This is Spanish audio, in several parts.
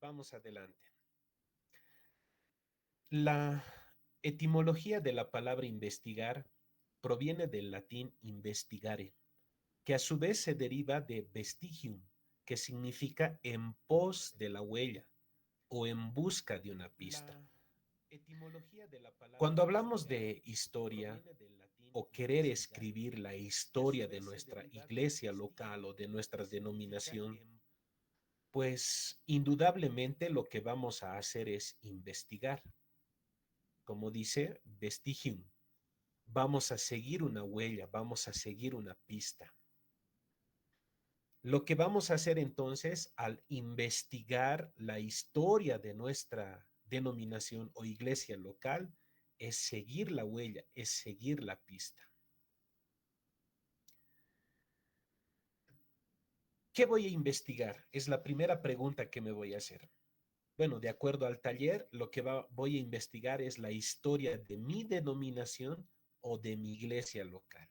Vamos adelante. La etimología de la palabra investigar proviene del latín investigare, que a su vez se deriva de vestigium, que significa en pos de la huella o en busca de una pista. Cuando hablamos de historia o querer escribir la historia de nuestra iglesia local o de nuestra denominación, pues indudablemente lo que vamos a hacer es investigar. Como dice vestigium, vamos a seguir una huella, vamos a seguir una pista. Lo que vamos a hacer entonces al investigar la historia de nuestra denominación o iglesia local es seguir la huella, es seguir la pista. ¿Qué voy a investigar? Es la primera pregunta que me voy a hacer. Bueno, de acuerdo al taller, lo que voy a investigar es la historia de mi denominación o de mi iglesia local.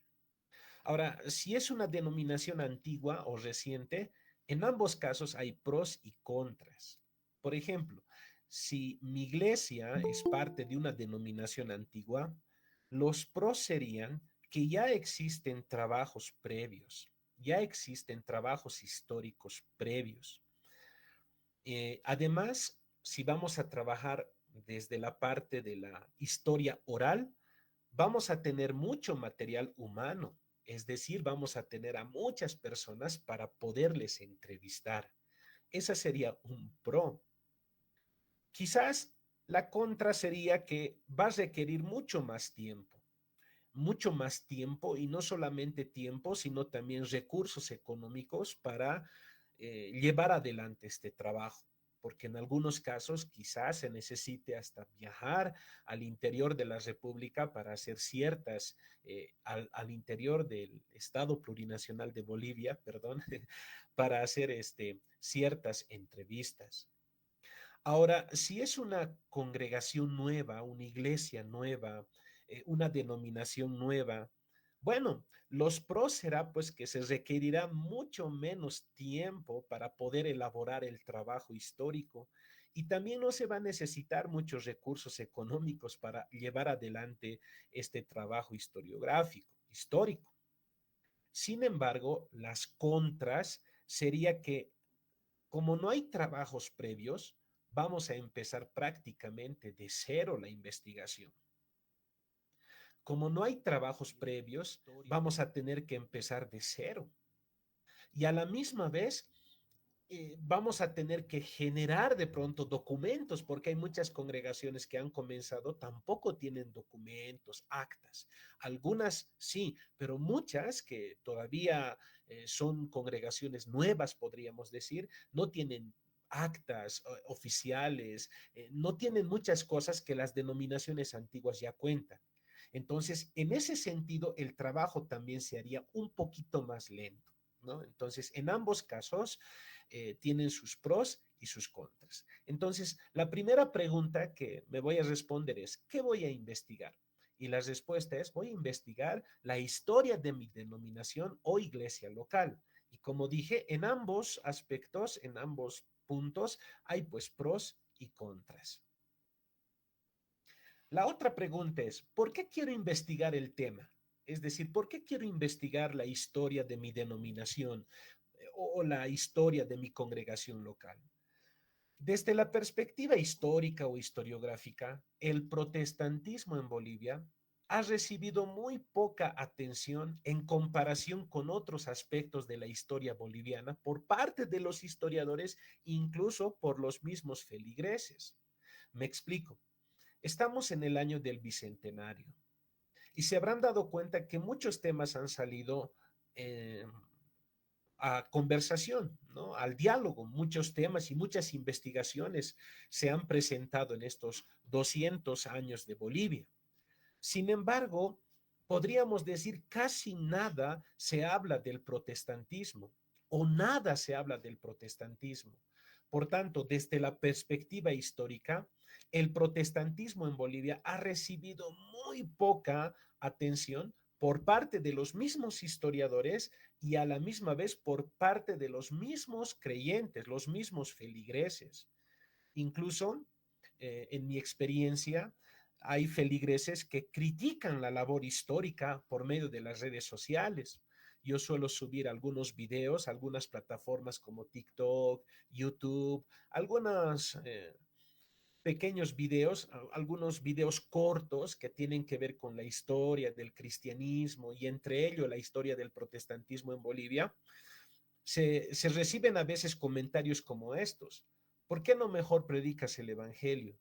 Ahora, si es una denominación antigua o reciente, en ambos casos hay pros y contras. Por ejemplo, si mi iglesia es parte de una denominación antigua, los pros serían que ya existen trabajos previos, ya existen trabajos históricos previos. Además, si vamos a trabajar desde la parte de la historia oral, vamos a tener mucho material humano, es decir, vamos a tener a muchas personas para poderles entrevistar. Esa sería un pro. Quizás la contra sería que va a requerir mucho más tiempo y no solamente tiempo, sino también recursos económicos para llevar adelante este trabajo, porque en algunos casos quizás se necesite hasta viajar al interior de la República para hacer ciertas, al interior del Estado Plurinacional de Bolivia, perdón, para hacer ciertas entrevistas. Ahora, si es una congregación nueva, una iglesia nueva, una denominación nueva, bueno, los pros será pues que se requerirá mucho menos tiempo para poder elaborar el trabajo histórico y también no se va a necesitar muchos recursos económicos para llevar adelante este trabajo historiográfico, histórico. Sin embargo, las contras sería que como no hay trabajos previos, vamos a empezar prácticamente de cero la investigación. Como no hay trabajos previos, vamos a tener que empezar de cero. Y a la misma vez, vamos a tener que generar de pronto documentos, porque hay muchas congregaciones que han comenzado, tampoco tienen documentos, actas. Algunas sí, pero muchas que todavía son congregaciones nuevas, podríamos decir, no tienen actas oficiales, no tienen muchas cosas que las denominaciones antiguas ya cuentan. Entonces, en ese sentido, el trabajo también se haría un poquito más lento, ¿no? Entonces, en ambos casos, tienen sus pros y sus contras. Entonces, la primera pregunta que me voy a responder es, ¿qué voy a investigar? Y la respuesta es, voy a investigar la historia de mi denominación o iglesia local. Y como dije, en ambos aspectos, en ambos puntos, hay pues pros y contras. La otra pregunta es, ¿por qué quiero investigar el tema? Es decir, ¿por qué quiero investigar la historia de mi denominación o la historia de mi congregación local? Desde la perspectiva histórica o historiográfica, el protestantismo en Bolivia ha recibido muy poca atención en comparación con otros aspectos de la historia boliviana por parte de los historiadores, incluso por los mismos feligreses. Me explico. Estamos en el año del bicentenario y se habrán dado cuenta que muchos temas han salido a conversación, ¿no? Al diálogo. Muchos temas y muchas investigaciones se han presentado en estos 200 años de Bolivia. Sin embargo, podríamos decir casi nada se habla del protestantismo o nada se habla del protestantismo. Por tanto, desde la perspectiva histórica, el protestantismo en Bolivia ha recibido muy poca atención por parte de los mismos historiadores y a la misma vez por parte de los mismos creyentes, los mismos feligreses. Incluso, en mi experiencia, hay feligreses que critican la labor histórica por medio de las redes sociales. Yo suelo subir algunos videos, algunas plataformas como TikTok, YouTube, algunos pequeños videos, algunos videos cortos que tienen que ver con la historia del cristianismo y entre ello la historia del protestantismo en Bolivia. Se reciben a veces comentarios como estos. ¿Por qué no mejor predicas el Evangelio?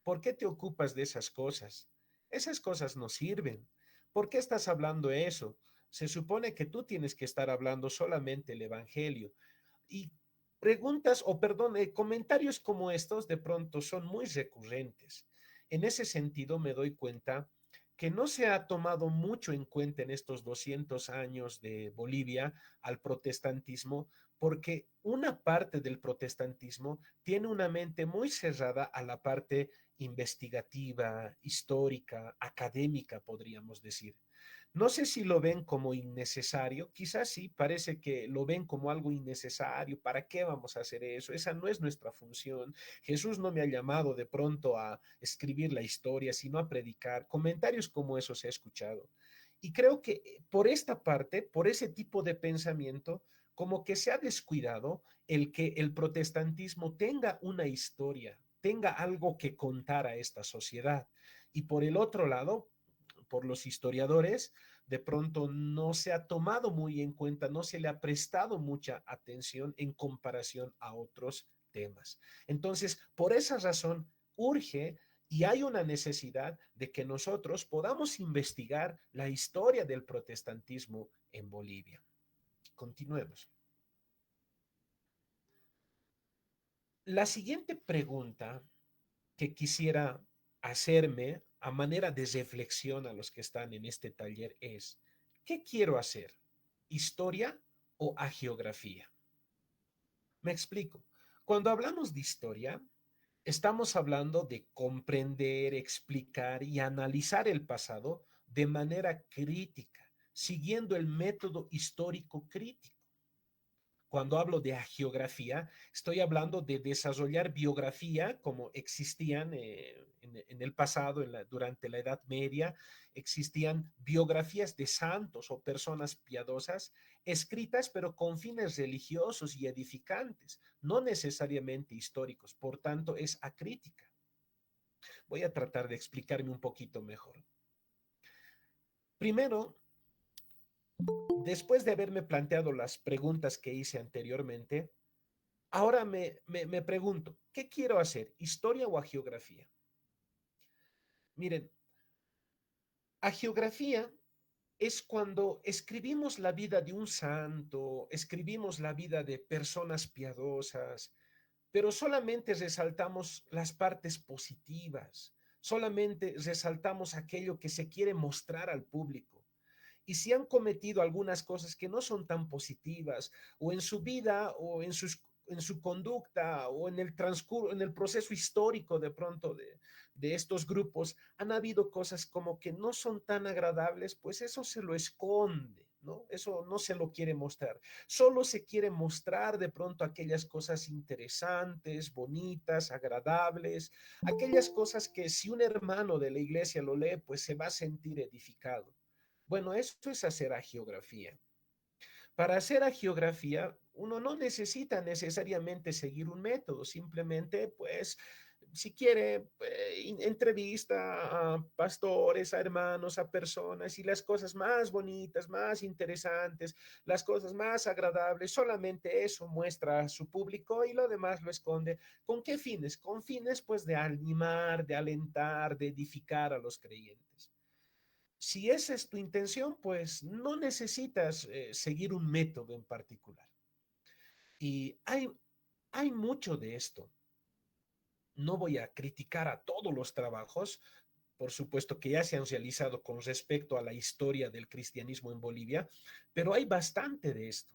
¿Por qué te ocupas de esas cosas? Esas cosas no sirven. ¿Por qué estás hablando eso? Se supone que tú tienes que estar hablando solamente el Evangelio. Y preguntas, o perdón, comentarios como estos de pronto son muy recurrentes. En ese sentido me doy cuenta que no se ha tomado mucho en cuenta en estos 200 años de Bolivia al protestantismo, porque una parte del protestantismo tiene una mente muy cerrada a la parte investigativa, histórica, académica, podríamos decir. No sé si lo ven como innecesario, quizás sí, parece que lo ven como algo innecesario. ¿Para qué vamos a hacer eso? Esa no es nuestra función. Jesús no me ha llamado de pronto a escribir la historia, sino a predicar. Comentarios como esos he escuchado. Y creo que por esta parte, por ese tipo de pensamiento, como que se ha descuidado el que el protestantismo tenga una historia, tenga algo que contar a esta sociedad. Y por el otro lado, por los historiadores, de pronto no se ha tomado muy en cuenta, no se le ha prestado mucha atención en comparación a otros temas. Entonces, por esa razón, urge y hay una necesidad de que nosotros podamos investigar la historia del protestantismo en Bolivia. Continuemos. La siguiente pregunta que quisiera hacerme a manera de reflexión a los que están en este taller es, ¿qué quiero hacer? ¿Historia o agiografía? Me explico. Cuando hablamos de historia, estamos hablando de comprender, explicar y analizar el pasado de manera crítica, siguiendo el método histórico crítico. Cuando hablo de agiografía, estoy hablando de desarrollar biografía como existían en el pasado, durante la Edad Media, existían biografías de santos o personas piadosas escritas pero con fines religiosos y edificantes, no necesariamente históricos, por tanto es acrítica. Voy a tratar de explicarme un poquito mejor. Primero, después de haberme planteado las preguntas que hice anteriormente, ahora me pregunto, ¿qué quiero hacer? ¿Historia o agiografía? Miren, agiografía es cuando escribimos la vida de un santo, escribimos la vida de personas piadosas, pero solamente resaltamos las partes positivas, solamente resaltamos aquello que se quiere mostrar al público. Y si han cometido algunas cosas que no son tan positivas, o en su vida, o en su conducta, o en el transcurso, en el proceso histórico de pronto de estos grupos, han habido cosas como que no son tan agradables, pues eso se lo esconde. ¿No? Eso no se lo quiere mostrar. Solo se quiere mostrar de pronto aquellas cosas interesantes, bonitas, agradables, aquellas cosas que si un hermano de la iglesia lo lee, pues se va a sentir edificado. Bueno, esto es hacer agiografía. Para hacer agiografía, uno no necesita necesariamente seguir un método, simplemente, pues, si quiere, entrevista a pastores, a hermanos, a personas y las cosas más bonitas, más interesantes, las cosas más agradables, solamente eso muestra a su público y lo demás lo esconde. ¿Con qué fines? Con fines, pues, de animar, de alentar, de edificar a los creyentes. Si esa es tu intención, pues no necesitas seguir un método en particular. Y hay mucho de esto. No voy a criticar a todos los trabajos, por supuesto que ya se han realizado con respecto a la historia del cristianismo en Bolivia, pero hay bastante de esto.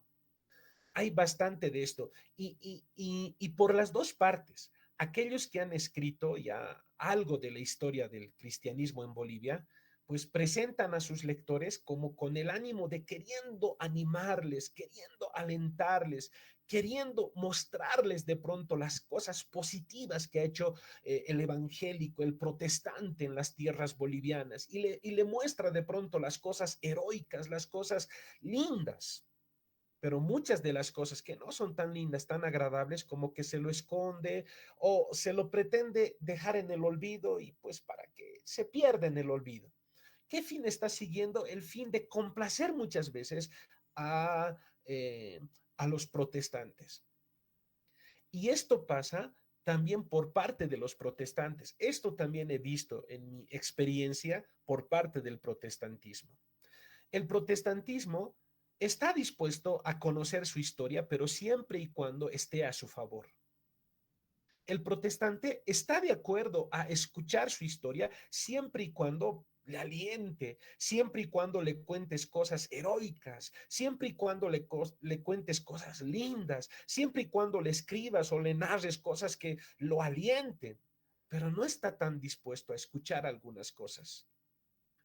Hay bastante de esto. Y por las dos partes, aquellos que han escrito ya algo de la historia del cristianismo en Bolivia, pues presentan a sus lectores como con el ánimo de queriendo animarles, queriendo alentarles, queriendo mostrarles de pronto las cosas positivas que ha hecho el evangélico, el protestante en las tierras bolivianas, y le muestra de pronto las cosas heroicas, las cosas lindas, pero muchas de las cosas que no son tan lindas, tan agradables, como que se lo esconde o se lo pretende dejar en el olvido y pues para que se pierda en el olvido. ¿Qué fin está siguiendo? El fin de complacer muchas veces a, eh, a los protestantes. Y esto pasa también por parte de los protestantes. Esto también he visto en mi experiencia por parte del protestantismo. El protestantismo está dispuesto a conocer su historia, pero siempre y cuando esté a su favor. El protestante está de acuerdo a escuchar su historia siempre y cuando le aliente, siempre y cuando le cuentes cosas heroicas, siempre y cuando le cuentes cosas lindas, siempre y cuando le escribas o le narres cosas que lo alienten, pero no está tan dispuesto a escuchar algunas cosas.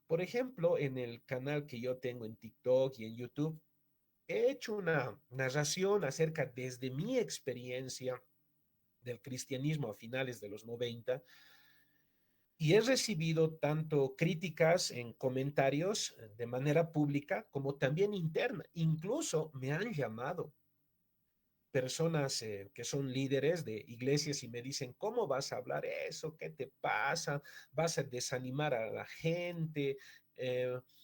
Por ejemplo, en el canal que yo tengo en TikTok y en YouTube, he hecho una narración acerca desde mi experiencia del cristianismo a finales de los 90 y he recibido tanto críticas en comentarios de manera pública como también interna. Incluso me han llamado personas que son líderes de iglesias y me dicen, ¿cómo vas a hablar eso? ¿Qué te pasa? ¿Vas a desanimar a la gente?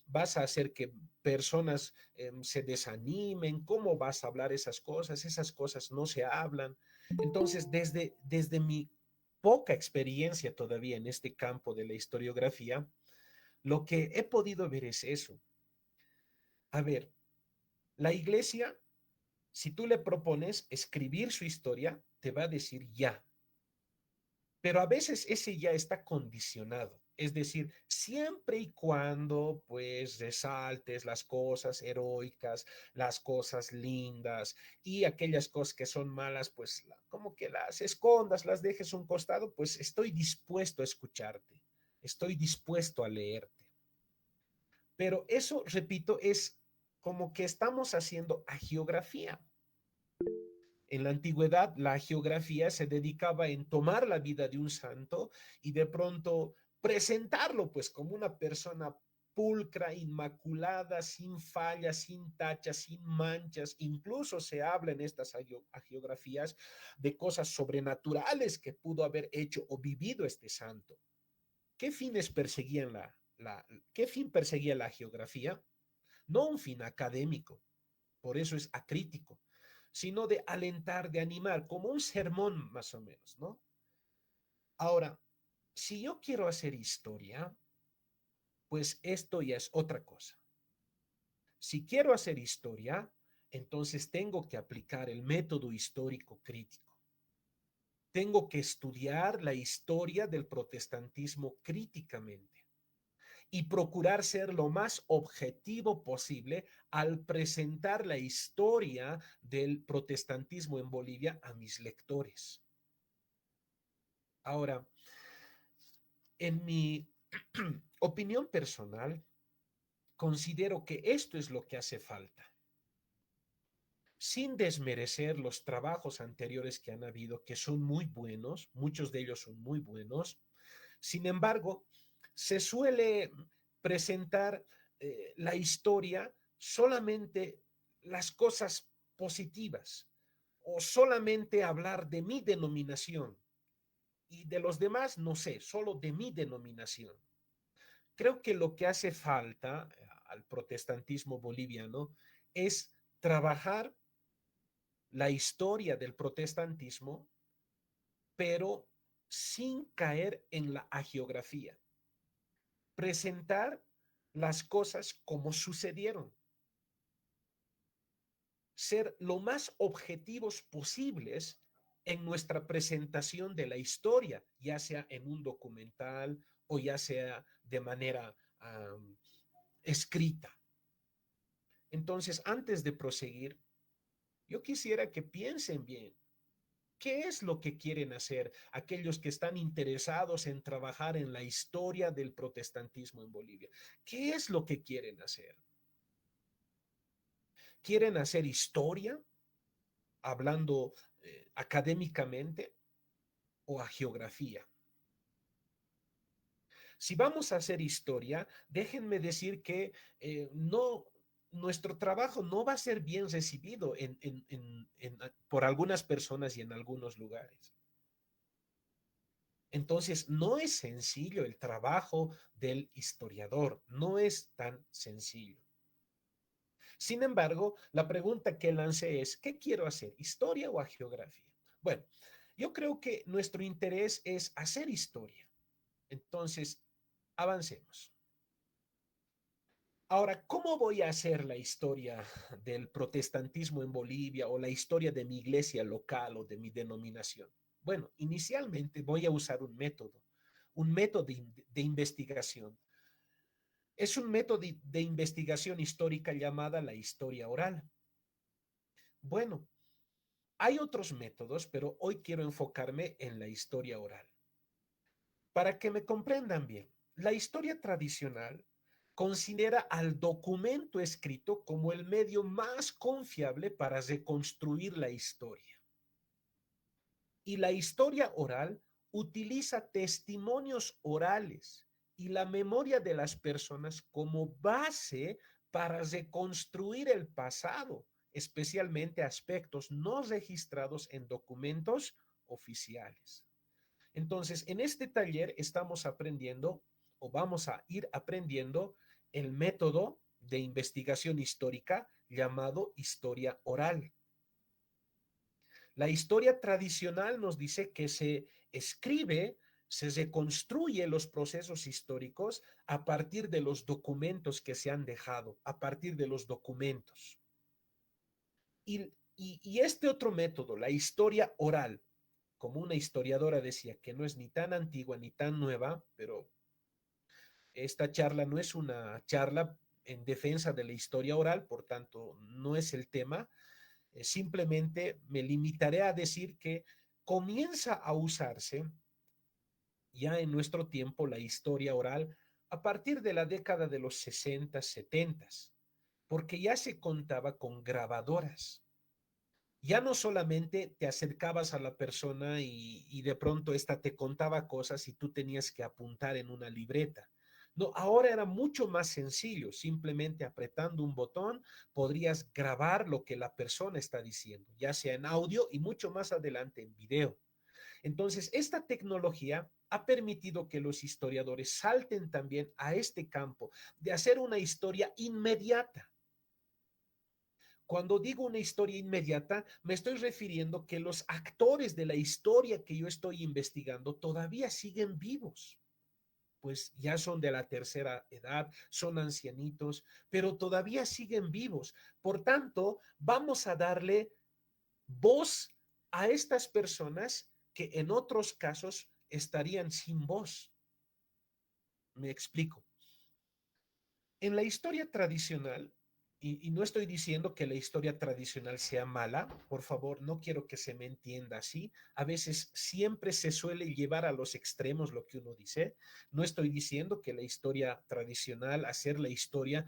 ¿Vas a hacer que personas se desanimen? ¿Cómo vas a hablar esas cosas? Esas cosas no se hablan. Entonces, desde mi poca experiencia todavía en este campo de la historiografía, lo que he podido ver es eso. A ver, la iglesia, si tú le propones escribir su historia, te va a decir ya. Pero a veces ese ya está condicionado. Es decir, siempre y cuando pues resaltes las cosas heroicas, las cosas lindas y aquellas cosas que son malas, pues como que las escondas, las dejes a un costado, pues estoy dispuesto a escucharte, estoy dispuesto a leerte. Pero eso, repito, es como que estamos haciendo agiografía. En la antigüedad, la geografía se dedicaba en tomar la vida de un santo y de pronto presentarlo pues como una persona pulcra, inmaculada, sin fallas, sin tachas, sin manchas. Incluso se habla en estas geografías de cosas sobrenaturales que pudo haber hecho o vivido este santo. ¿Qué fines perseguían qué fin perseguía la geografía? No un fin académico, por eso es acrítico, sino de alentar, de animar, como un sermón más o menos, ¿no? Ahora, si yo quiero hacer historia, pues esto ya es otra cosa. Si quiero hacer historia, entonces tengo que aplicar el método histórico crítico. Tengo que estudiar la historia del protestantismo críticamente y procurar ser lo más objetivo posible al presentar la historia del protestantismo en Bolivia a mis lectores. Ahora, en mi opinión personal, considero que esto es lo que hace falta, sin desmerecer los trabajos anteriores que han habido, que son muy buenos, muchos de ellos son muy buenos. Sin embargo, se suele presentar la historia solamente las cosas positivas o solamente hablar de mi denominación y de los demás, no sé, solo de mi denominación. Creo que lo que hace falta al protestantismo boliviano es trabajar la historia del protestantismo, pero sin caer en la hagiografía. Presentar las cosas como sucedieron. Ser lo más objetivos posibles en nuestra presentación de la historia, ya sea en un documental o ya sea de manera escrita. Entonces, antes de proseguir, yo quisiera que piensen bien ¿Qué es lo que quieren hacer aquellos que están interesados en trabajar en la historia del protestantismo en Bolivia? ¿Qué es lo que quieren hacer? ¿Quieren hacer historia, hablando académicamente, o a geografía? Si vamos a hacer historia, déjenme decir que no, nuestro trabajo no va a ser bien recibido por algunas personas y en algunos lugares. Entonces, no es sencillo el trabajo del historiador, no es tan sencillo. Sin embargo, la pregunta que lancé es, ¿qué quiero hacer? ¿Historia o a geografía? Bueno, yo creo que nuestro interés es hacer historia. Entonces, avancemos. Ahora, ¿cómo voy a hacer la historia del protestantismo en Bolivia o la historia de mi iglesia local o de mi denominación? Bueno, inicialmente voy a usar un método de investigación. Es un método de investigación histórica llamada la historia oral. Bueno, hay otros métodos, pero hoy quiero enfocarme en la historia oral. Para que me comprendan bien, la historia tradicional considera al documento escrito como el medio más confiable para reconstruir la historia. Y la historia oral utiliza testimonios orales y la memoria de las personas como base para reconstruir el pasado, especialmente aspectos no registrados en documentos oficiales. Entonces, en este taller estamos aprendiendo o vamos a ir aprendiendo el método de investigación histórica llamado historia oral. La historia tradicional nos dice que se escribe, se reconstruye los procesos históricos a partir de los documentos que se han dejado, a partir de los documentos. Y este otro método, la historia oral, como una historiadora decía, que no es ni tan antigua ni tan nueva, pero esta charla no es una charla en defensa de la historia oral, por tanto, no es el tema. Simplemente me limitaré a decir que comienza a usarse ya en nuestro tiempo la historia oral a partir de la década de los 60, 70, porque ya se contaba con grabadoras. Ya no solamente te acercabas a la persona y de pronto esta te contaba cosas y tú tenías que apuntar en una libreta. No, ahora era mucho más sencillo, simplemente apretando un botón podrías grabar lo que la persona está diciendo, ya sea en audio y mucho más adelante en video. Entonces, esta tecnología ha permitido que los historiadores salten también a este campo de hacer una historia inmediata. Cuando digo una historia inmediata, me estoy refiriendo que los actores de la historia que yo estoy investigando todavía siguen vivos, pues ya son de la tercera edad, son ancianitos, pero todavía siguen vivos. Por tanto, vamos a darle voz a estas personas que en otros casos estarían sin voz. Me explico. En la historia tradicional, y no estoy diciendo que la historia tradicional sea mala, por favor, no quiero que se me entienda así. A veces siempre se suele llevar a los extremos lo que uno dice. No estoy diciendo que la historia tradicional, hacer la historia,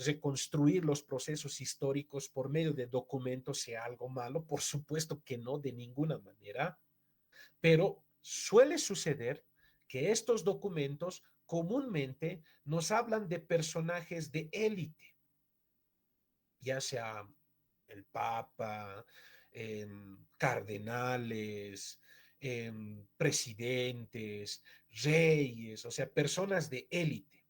reconstruir los procesos históricos por medio de documentos sea algo malo. Por supuesto que no, de ninguna manera. Pero suele suceder que estos documentos comúnmente nos hablan de personajes de élite, ya sea el Papa, cardenales, presidentes, reyes, o sea, personas de élite.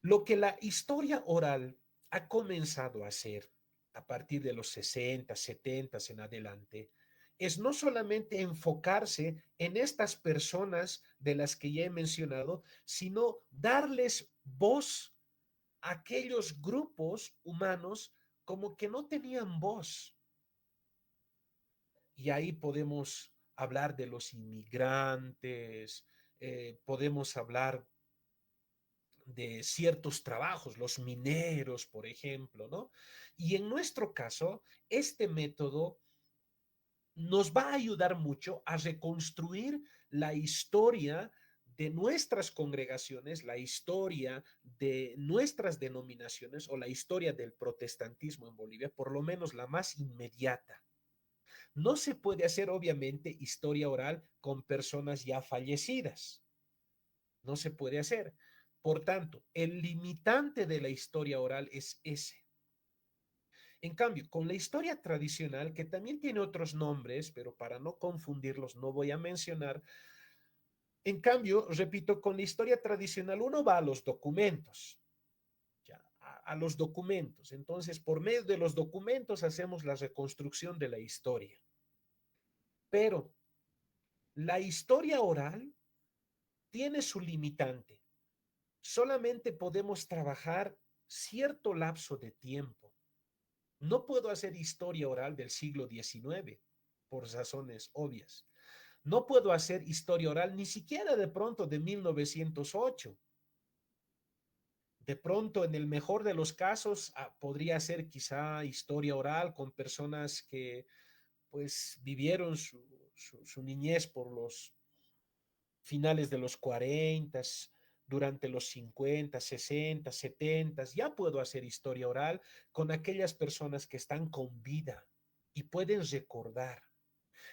Lo que la historia oral ha comenzado a hacer a partir de los 60, 70 en adelante es no solamente enfocarse en estas personas de las que ya he mencionado, sino darles voz a aquellos grupos humanos como que no tenían voz. Y ahí podemos hablar de los inmigrantes, podemos hablar de ciertos trabajos, los mineros, por ejemplo, ¿no? Y en nuestro caso, este método nos va a ayudar mucho a reconstruir la historia de nuestras congregaciones, la historia de nuestras denominaciones o la historia del protestantismo en Bolivia, por lo menos la más inmediata. No se puede hacer, obviamente, historia oral con personas ya fallecidas. No se puede hacer. Por tanto, el limitante de la historia oral es ese. En cambio, con la historia tradicional, que también tiene otros nombres, pero para no confundirlos no voy a mencionar, en cambio, repito, con la historia tradicional uno va a los documentos, ya, a los documentos. Entonces, por medio de los documentos hacemos la reconstrucción de la historia. Pero la historia oral tiene su limitante. Solamente podemos trabajar cierto lapso de tiempo. No puedo hacer historia oral del siglo XIX, por razones obvias. No puedo hacer historia oral ni siquiera de pronto de 1908. De pronto, en el mejor de los casos, podría ser quizá historia oral con personas que pues vivieron su niñez por los finales de los 40, durante los 50, 60, 70. Ya puedo hacer historia oral con aquellas personas que están con vida y pueden recordar.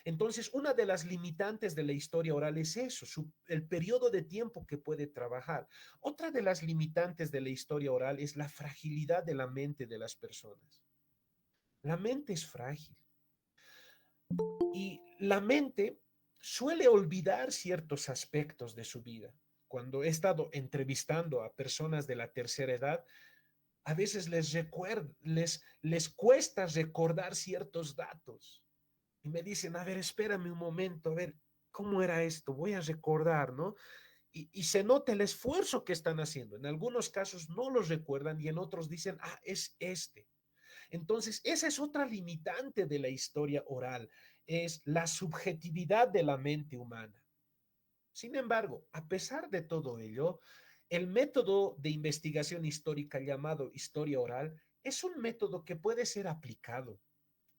Entonces, una de las limitantes de la historia oral es eso, el periodo de tiempo que puede trabajar. Otra de las limitantes de la historia oral es la fragilidad de la mente de las personas. La mente es frágil y la mente suele olvidar ciertos aspectos de su vida. Cuando he estado entrevistando a personas de la tercera edad, a veces les cuesta recordar ciertos datos y me dicen, a ver, espérame un momento, a ver, ¿cómo era esto? Voy a recordar, ¿no? Y se nota el esfuerzo que están haciendo. En algunos casos no los recuerdan y en otros dicen, es este. Entonces, esa es otra limitante de la historia oral, es la subjetividad de la mente humana. Sin embargo, a pesar de todo ello, el método de investigación histórica llamado historia oral es un método que puede ser aplicado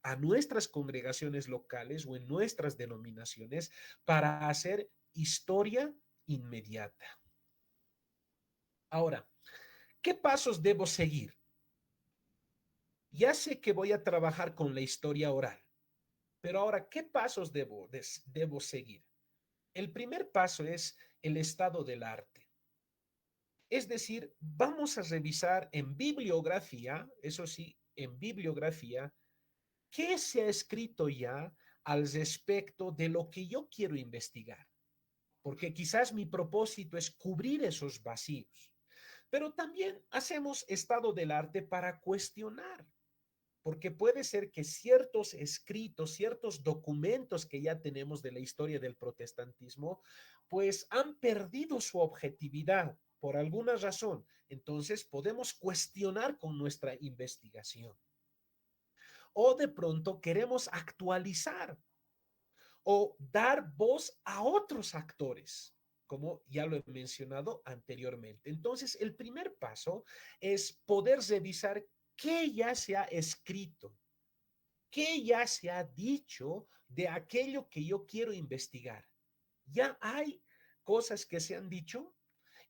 a nuestras congregaciones locales o en nuestras denominaciones para hacer historia inmediata. Ahora, ¿qué pasos debo seguir? Ya sé que voy a trabajar con la historia oral, pero ahora, ¿qué pasos debo seguir? El primer paso es el estado del arte. Es decir, vamos a revisar en bibliografía, eso sí, en bibliografía, qué se ha escrito ya al respecto de lo que yo quiero investigar. Porque quizás mi propósito es cubrir esos vacíos. Pero también hacemos estado del arte para cuestionar, porque puede ser que ciertos escritos, ciertos documentos que ya tenemos de la historia del protestantismo, pues han perdido su objetividad por alguna razón. Entonces podemos cuestionar con nuestra investigación. O de pronto queremos actualizar o dar voz a otros actores, como ya lo he mencionado anteriormente. Entonces, el primer paso es poder revisar qué ya se ha escrito, qué ya se ha dicho de aquello que yo quiero investigar. Ya hay cosas que se han dicho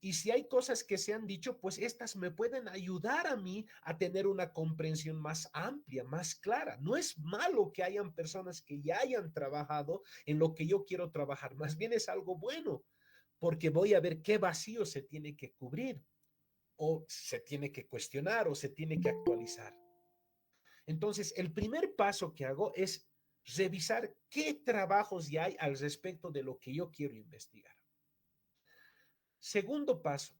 y si hay cosas que se han dicho, pues estas me pueden ayudar a mí a tener una comprensión más amplia, más clara. No es malo que hayan personas que ya hayan trabajado en lo que yo quiero trabajar, más bien es algo bueno, porque voy a ver qué vacío se tiene que cubrir o se tiene que cuestionar o se tiene que actualizar. Entonces, el primer paso que hago es revisar qué trabajos ya hay al respecto de lo que yo quiero investigar. Segundo paso,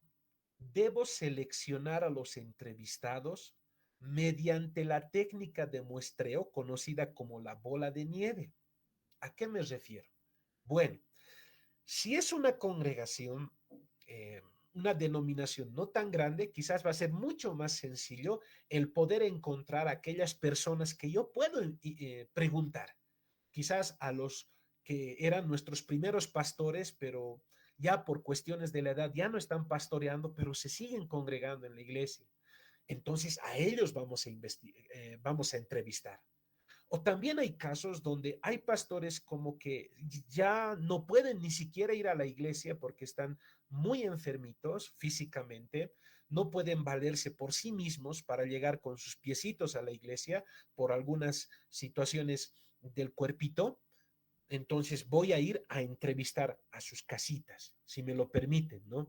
debo seleccionar a los entrevistados mediante la técnica de muestreo conocida como la bola de nieve. ¿A qué me refiero? Bueno, si es una congregación, una denominación no tan grande, quizás va a ser mucho más sencillo el poder encontrar a aquellas personas que yo puedo preguntar. Quizás a los que eran nuestros primeros pastores, pero ya por cuestiones de la edad ya no están pastoreando, pero se siguen congregando en la iglesia. Entonces a ellos vamos a entrevistar. O también hay casos donde hay pastores como que ya no pueden ni siquiera ir a la iglesia porque están muy enfermitos físicamente, no pueden valerse por sí mismos para llegar con sus piecitos a la iglesia por algunas situaciones del cuerpito. Entonces voy a ir a entrevistar a sus casitas, si me lo permiten, ¿no?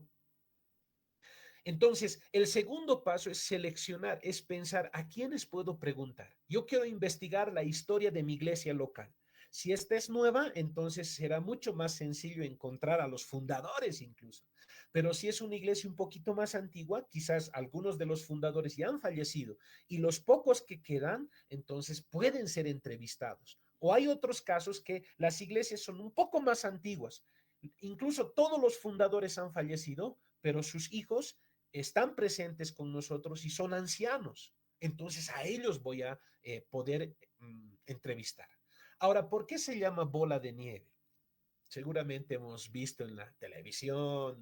Entonces, el segundo paso es seleccionar, es pensar a quiénes puedo preguntar. Yo quiero investigar la historia de mi iglesia local. Si esta es nueva, entonces será mucho más sencillo encontrar a los fundadores incluso. Pero si es una iglesia un poquito más antigua, quizás algunos de los fundadores ya han fallecido y los pocos que quedan, entonces pueden ser entrevistados. O hay otros casos que las iglesias son un poco más antiguas. Incluso todos los fundadores han fallecido, pero sus hijos están presentes con nosotros y son ancianos. Entonces a ellos voy a poder entrevistar. Ahora, ¿por qué se llama bola de nieve? Seguramente hemos visto en la televisión,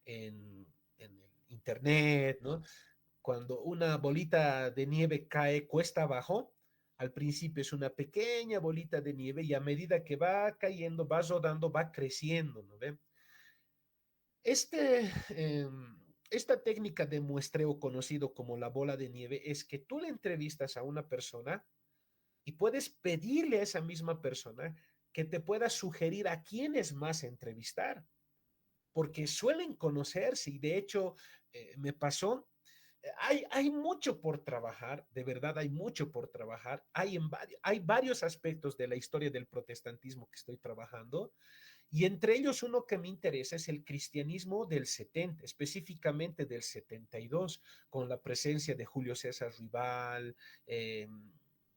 en el internet, ¿no? Cuando una bolita de nieve cae cuesta abajo, al principio es una pequeña bolita de nieve y a medida que va cayendo, va rodando, va creciendo, ¿no ve? Este, esta técnica de muestreo conocido como la bola de nieve es que tú le entrevistas a una persona y puedes pedirle a esa misma persona que te pueda sugerir a quiénes más entrevistar, porque suelen conocerse y de hecho me pasó. Hay mucho por trabajar, de verdad hay mucho por trabajar. Hay varios aspectos de la historia del protestantismo que estoy trabajando y entre ellos uno que me interesa es el cristianismo del 70, específicamente del 72, con la presencia de Julio César Rival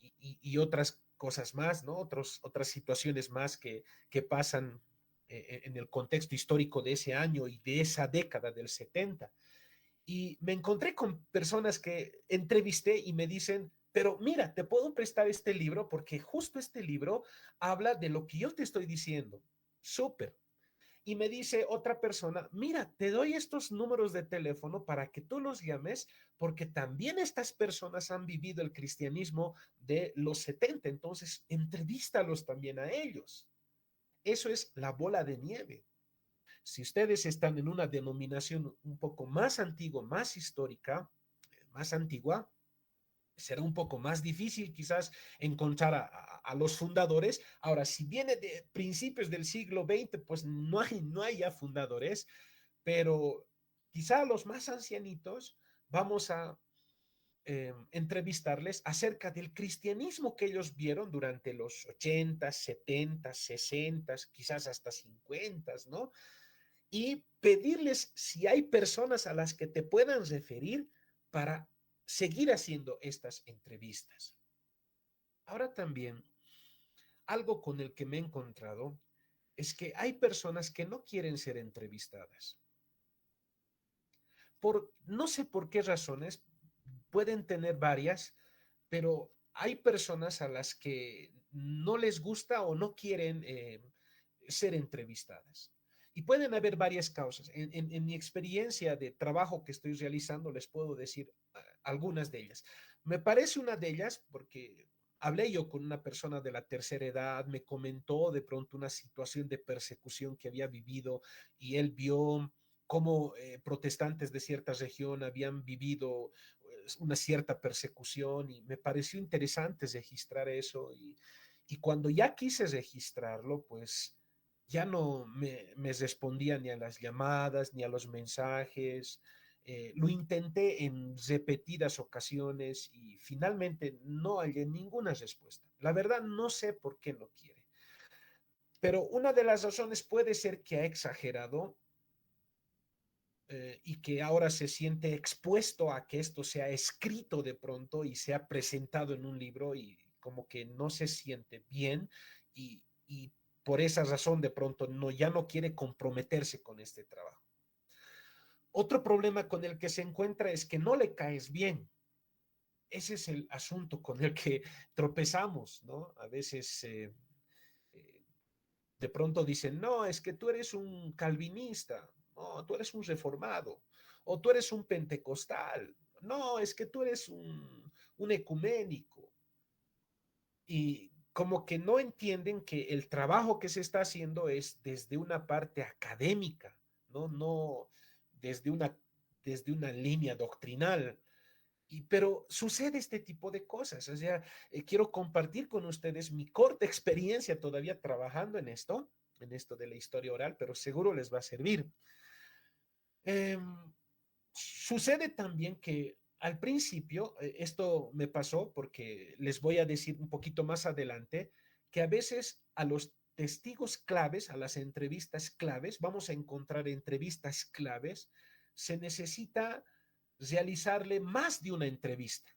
y otras cosas más, ¿no? Otras situaciones más que pasan en el contexto histórico de ese año y de esa década del 70. Y me encontré con personas que entrevisté y me dicen, pero mira, te puedo prestar este libro porque justo este libro habla de lo que yo te estoy diciendo. Súper. Y me dice otra persona, mira, te doy estos números de teléfono para que tú los llames, porque también estas personas han vivido el cristianismo de los 70, entonces entrevístalos también a ellos. Eso es la bola de nieve. Si ustedes están en una denominación un poco más antigua, más histórica, más antigua, será un poco más difícil quizás encontrar a los fundadores. Ahora, si viene de principios del siglo XX, pues no hay ya fundadores, pero quizá a los más ancianitos vamos a entrevistarles acerca del cristianismo que ellos vieron durante los 80, 70, 60, quizás hasta 50, ¿no? Y pedirles si hay personas a las que te puedan referir para seguir haciendo estas entrevistas. Ahora también, algo con el que me he encontrado es que hay personas que no quieren ser entrevistadas. No sé por qué razones, pueden tener varias, pero hay personas a las que no les gusta o no quieren ser entrevistadas. Y pueden haber varias causas. En mi experiencia de trabajo que estoy realizando, les puedo decir algunas de ellas. Me parece una de ellas porque hablé yo con una persona de la tercera edad, me comentó de pronto una situación de persecución que había vivido y él vio cómo protestantes de cierta región habían vivido una cierta persecución y me pareció interesante registrar eso y cuando ya quise registrarlo, pues ya no me respondía ni a las llamadas ni a los mensajes. Lo intenté en repetidas ocasiones y finalmente no hallé ninguna respuesta. La verdad no sé por qué no quiere, pero una de las razones puede ser que ha exagerado y que ahora se siente expuesto a que esto sea escrito de pronto y sea presentado en un libro y como que no se siente bien y por esa razón de pronto ya no quiere comprometerse con este trabajo. Otro problema con el que se encuentra es que no le caes bien. Ese es el asunto con el que tropezamos, ¿no? A veces eh, de pronto dicen, no, es que tú eres un calvinista, no, tú eres un reformado, o tú eres un pentecostal, no, es que tú eres un ecuménico. y como que no entienden que el trabajo que se está haciendo es desde una parte académica, no desde una línea doctrinal. Pero sucede este tipo de cosas. O sea, quiero compartir con ustedes mi corta experiencia todavía trabajando en esto de la historia oral, pero seguro les va a servir. Eh, Sucede también que al principio, esto me pasó porque les voy a decir un poquito más adelante, que a veces a los testigos claves, a las entrevistas claves, vamos a encontrar entrevistas claves, se necesita realizarle más de una entrevista.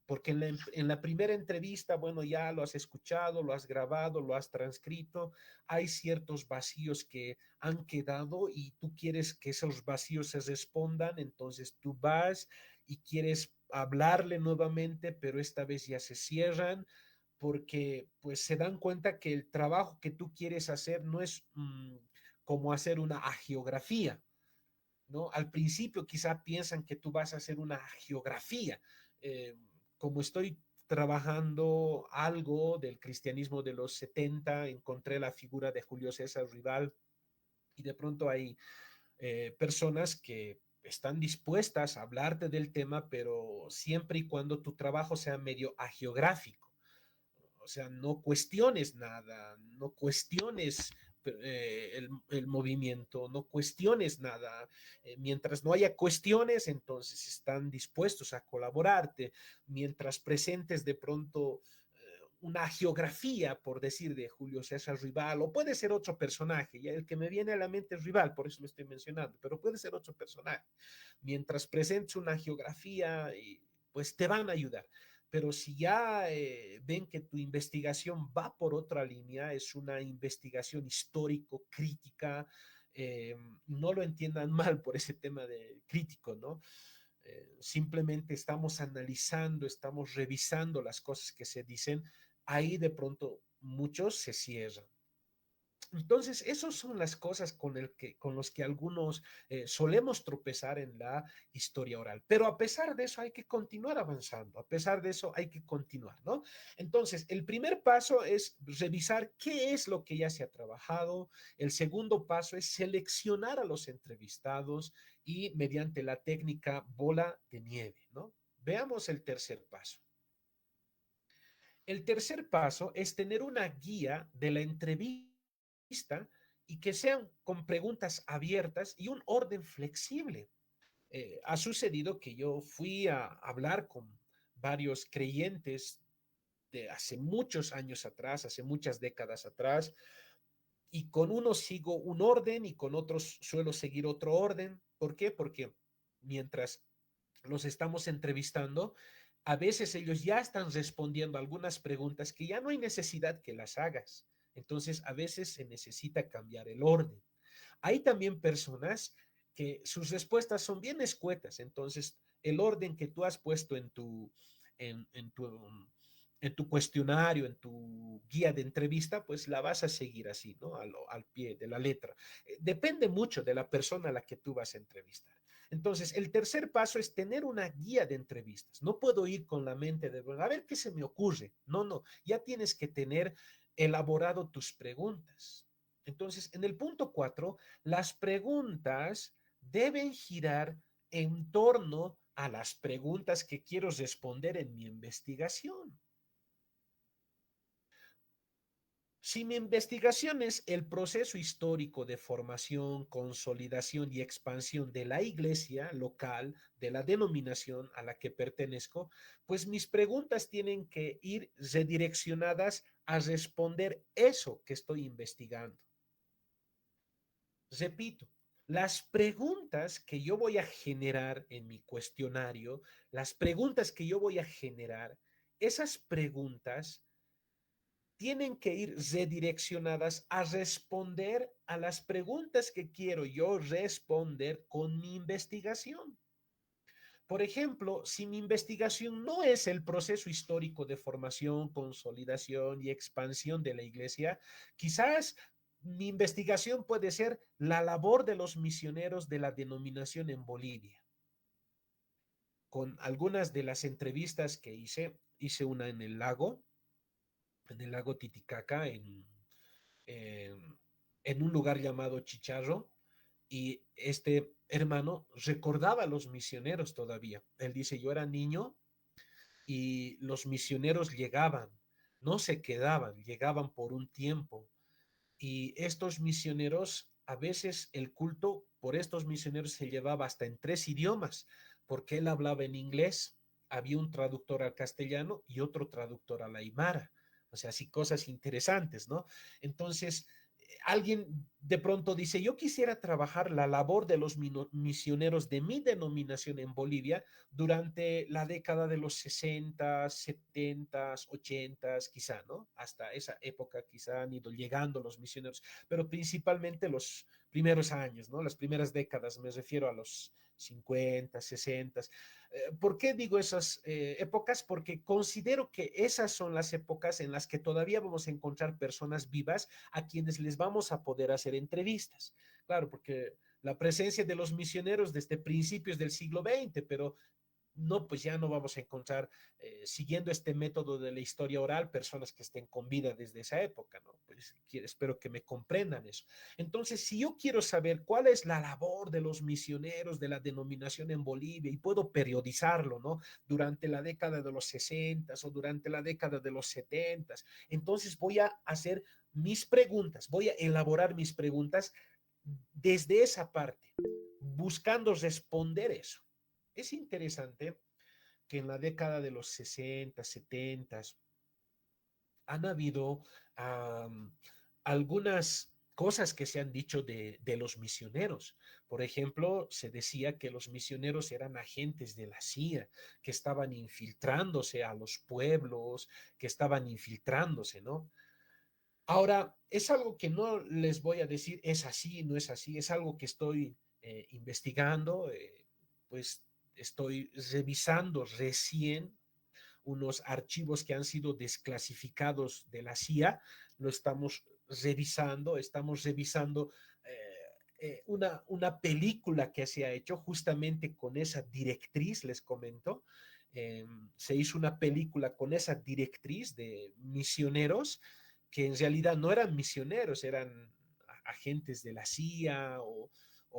Porque en la primera entrevista, bueno, ya lo has escuchado, lo has grabado, lo has transcrito, hay ciertos vacíos que han quedado y tú quieres que esos vacíos se respondan, entonces tú vas y quieres hablarle nuevamente, pero esta vez ya se cierran porque pues se dan cuenta que el trabajo que tú quieres hacer no es como hacer una agiografía, ¿no? Al principio quizá piensan que tú vas a hacer una geografía. Eh, como estoy trabajando algo del cristianismo de los 70, encontré la figura de Julio César Rival y de pronto hay personas que están dispuestas a hablarte del tema, pero siempre y cuando tu trabajo sea medio agiográfico. O sea, no cuestiones nada, no cuestiones el movimiento, no cuestiones nada. Mientras no haya cuestiones, entonces están dispuestos a colaborarte. Mientras presentes de pronto una geografía, por decir, de Julio César Rival, o puede ser otro personaje, ya el que me viene a la mente es Rival, por eso lo estoy mencionando, pero puede ser otro personaje. Mientras presentes una geografía, pues te van a ayudar. Pero si ya ven que tu investigación va por otra línea, es una investigación histórico-crítica, no lo entiendan mal por ese tema de crítico, ¿no? Simplemente estamos analizando, estamos revisando las cosas que se dicen, ahí de pronto muchos se cierran. Entonces, esas son las cosas con los que algunos solemos tropezar en la historia oral. Pero a pesar de eso hay que continuar avanzando, a pesar de eso hay que continuar, ¿no? Entonces, el primer paso es revisar qué es lo que ya se ha trabajado. El segundo paso es seleccionar a los entrevistados y mediante la técnica bola de nieve, ¿no? Veamos el tercer paso. El tercer paso es tener una guía de la entrevista y que sean con preguntas abiertas y un orden flexible. Ha sucedido que yo fui a hablar con varios creyentes de hace muchos años atrás, hace muchas décadas atrás, y con unos sigo un orden y con otros suelo seguir otro orden. ¿Por qué? Porque mientras los estamos entrevistando, a veces ellos ya están respondiendo algunas preguntas que ya no hay necesidad que las hagas. Entonces, a veces se necesita cambiar el orden. Hay también personas que sus respuestas son bien escuetas, entonces el orden que tú has puesto en, en tu, en tu cuestionario, en tu guía de entrevista, pues la vas a seguir así, ¿no? Al pie de la letra. Depende mucho de la persona a la que tú vas a entrevistar. Entonces, el tercer paso es tener una guía de entrevistas. No puedo ir con la mente de, a ver qué se me ocurre. No, no, ya tienes que tener elaborado tus preguntas. Entonces, en el punto 4, las preguntas deben girar en torno a las preguntas que quiero responder en mi investigación. Si mi investigación es el proceso histórico de formación, consolidación y expansión de la iglesia local, de la denominación a la que pertenezco, pues mis preguntas tienen que ir redireccionadas a responder eso que estoy investigando. Repito, las preguntas que yo voy a generar en mi cuestionario, las preguntas que yo voy a generar, esas preguntas tienen que ir redireccionadas a responder a las preguntas que quiero yo responder con mi investigación. Por ejemplo, si mi investigación no es el proceso histórico de formación, consolidación y expansión de la iglesia, quizás mi investigación puede ser la labor de los misioneros de la denominación en Bolivia. Con algunas de las entrevistas que hice una en el lago, en el lago Titicaca, en un lugar llamado Chicharro, y este hermano recordaba a los misioneros todavía. Él dice, yo era niño y los misioneros llegaban, no se quedaban, llegaban por un tiempo. Y estos misioneros, a veces el culto por estos misioneros se llevaba hasta en 3 idiomas, porque él hablaba en inglés, había un traductor al castellano y otro traductor al aymara. O sea, así cosas interesantes, ¿no? Entonces, alguien de pronto dice, yo quisiera trabajar la labor de los misioneros de mi denominación en Bolivia durante la década de los 60, 70, 80, quizá, ¿no? Hasta esa época quizá han ido llegando los misioneros, pero principalmente los primeros años, ¿no? Las primeras décadas, me refiero a los 50, 60. ¿Por qué digo esas épocas? Porque considero que esas son las épocas en las que todavía vamos a encontrar personas vivas a quienes les vamos a poder hacer entrevistas. Claro, porque la presencia de los misioneros desde principios del siglo XX, pero no, pues ya no vamos a encontrar, siguiendo este método de la historia oral, personas que estén con vida desde esa época, ¿no? Pues espero que me comprendan eso. Entonces, si yo quiero saber cuál es la labor de los misioneros de la denominación en Bolivia y puedo periodizarlo, ¿no? Durante la década de los 60 o durante la década de los 70, entonces voy a hacer mis preguntas, voy a elaborar mis preguntas desde esa parte, buscando responder eso. Es interesante que en la década de los 60, 70 han habido um, algunas cosas que se han dicho de los misioneros. Por ejemplo, se decía que los misioneros eran agentes de la CIA, que estaban infiltrándose a los pueblos, que estaban infiltrándose, ¿no? Ahora, es algo que no les voy a decir es así, no es así, es algo que estoy investigando, pues estoy revisando recién unos archivos que han sido desclasificados de la CIA, lo estamos revisando una película que se ha hecho justamente con esa directriz, les comento. Se hizo una película con esa directriz de misioneros que en realidad no eran misioneros, eran agentes de la CIA o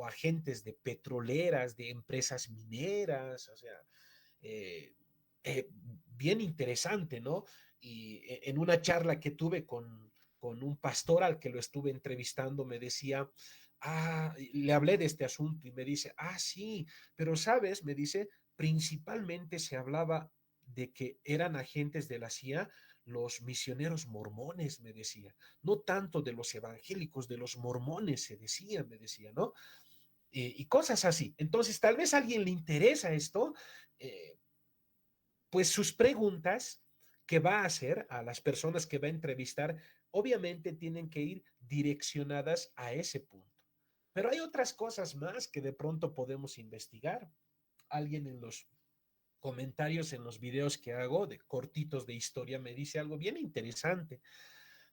agentes de petroleras, de empresas mineras, o sea, eh, eh, bien interesante, ¿no? Y en una charla que tuve con un pastor al que lo estuve entrevistando, me decía, le hablé de este asunto y me dice, sí, pero sabes, me dice, principalmente se hablaba de que eran agentes de la CIA los misioneros mormones, me decía, no tanto de los evangélicos, de los mormones se decía, me decía, ¿no? Y cosas así. Entonces, tal vez a alguien le interesa esto, eh, pues sus preguntas que va a hacer a las personas que va a entrevistar, obviamente tienen que ir direccionadas a ese punto. Pero hay otras cosas más que de pronto podemos investigar. Alguien en los comentarios, en los videos que hago de cortitos de historia, me dice algo bien interesante.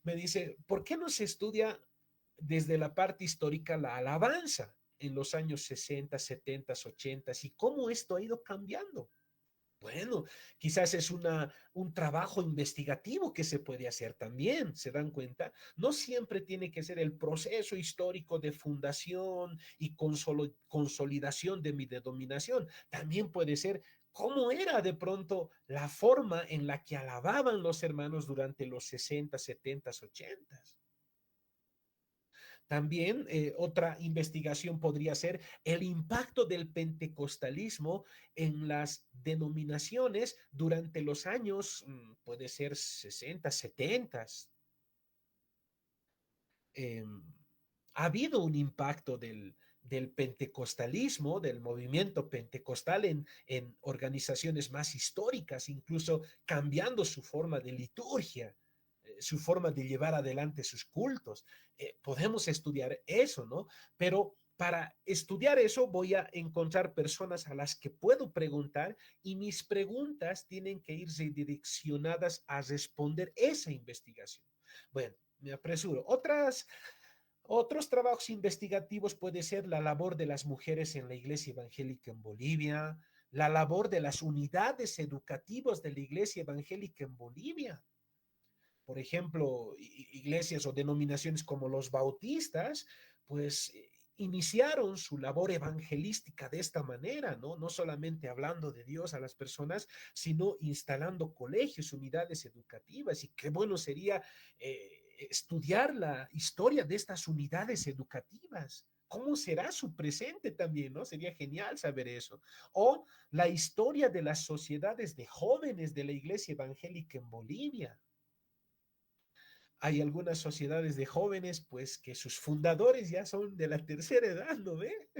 Me dice, ¿por qué no se estudia desde la parte histórica la alabanza en los años 60, 70, 80 y cómo esto ha ido cambiando? Bueno, quizás es un trabajo investigativo que se puede hacer también, ¿se dan cuenta? No siempre tiene que ser el proceso histórico de fundación y consolidación de mi denominación. También puede ser cómo era de pronto la forma en la que alababan los hermanos durante los 60, 70, 80. También otra investigación podría ser el impacto del pentecostalismo en las denominaciones durante los años, puede ser 60, 70. Eh, ha habido un impacto del pentecostalismo, del movimiento pentecostal en organizaciones más históricas, incluso cambiando su forma de liturgia, su forma de llevar adelante sus cultos. Podemos estudiar eso, ¿no? Pero para estudiar eso voy a encontrar personas a las que puedo preguntar y mis preguntas tienen que ir redireccionadas a responder esa investigación. Bueno, me apresuro. Otros trabajos investigativos puede ser la labor de las mujeres en la Iglesia Evangélica en Bolivia, la labor de las unidades educativas de la Iglesia Evangélica en Bolivia. Por ejemplo, iglesias o denominaciones como los bautistas, pues iniciaron su labor evangelística de esta manera, ¿no? No solamente hablando de Dios a las personas, sino instalando colegios, unidades educativas. Y qué bueno sería estudiar la historia de estas unidades educativas. ¿Cómo será su presente también, no? Sería genial saber eso. O la historia de las sociedades de jóvenes de la iglesia evangélica en Bolivia. Hay algunas sociedades de jóvenes, pues que sus fundadores ya son de la tercera edad, ¿no ve?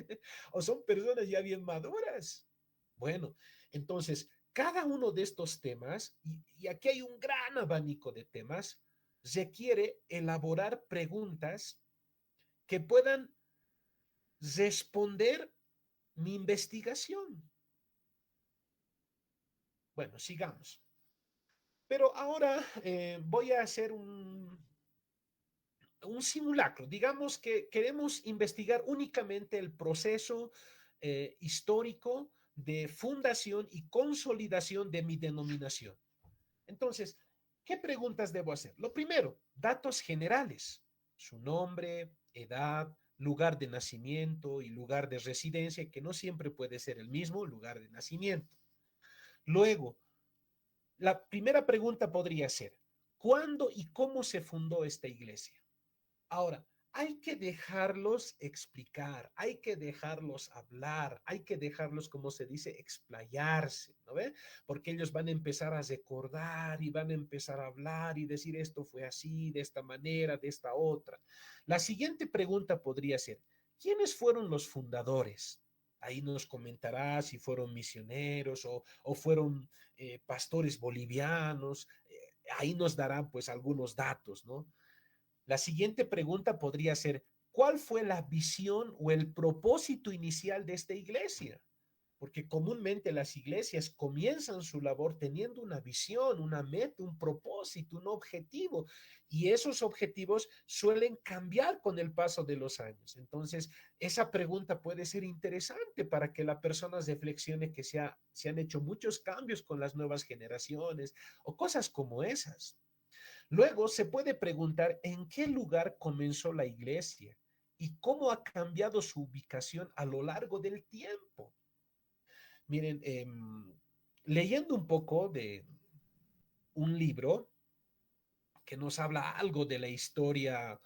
O son personas ya bien maduras. Bueno, entonces, cada uno de estos temas, y aquí hay un gran abanico de temas, requiere elaborar preguntas que puedan responder mi investigación. Bueno, sigamos. Pero ahora voy a hacer un simulacro. Digamos que queremos investigar únicamente el proceso histórico de fundación y consolidación de mi denominación. Entonces, ¿qué preguntas debo hacer? Lo primero, datos generales, su nombre, edad, lugar de nacimiento y lugar de residencia, que no siempre puede ser el mismo lugar de nacimiento. Luego, la primera pregunta podría ser, ¿cuándo y cómo se fundó esta iglesia? Ahora, hay que dejarlos explicar, hay que dejarlos hablar, hay que dejarlos, como se dice, explayarse, ¿no ve? Porque ellos van a empezar a recordar y van a empezar a hablar y decir esto fue así, de esta manera, de esta otra. La siguiente pregunta podría ser, ¿quiénes fueron los fundadores? Ahí nos comentará si fueron misioneros o fueron pastores bolivianos. Ahí nos darán pues algunos datos, ¿no? La siguiente pregunta podría ser, ¿cuál fue la visión o el propósito inicial de esta iglesia? Porque comúnmente las iglesias comienzan su labor teniendo una visión, una meta, un propósito, un objetivo, y esos objetivos suelen cambiar con el paso de los años. Entonces, esa pregunta puede ser interesante para que la persona reflexione que se han hecho muchos cambios con las nuevas generaciones o cosas como esas. Luego se puede preguntar en qué lugar comenzó la iglesia y cómo ha cambiado su ubicación a lo largo del tiempo. Miren, leyendo un poco de un libro que nos habla algo de la historia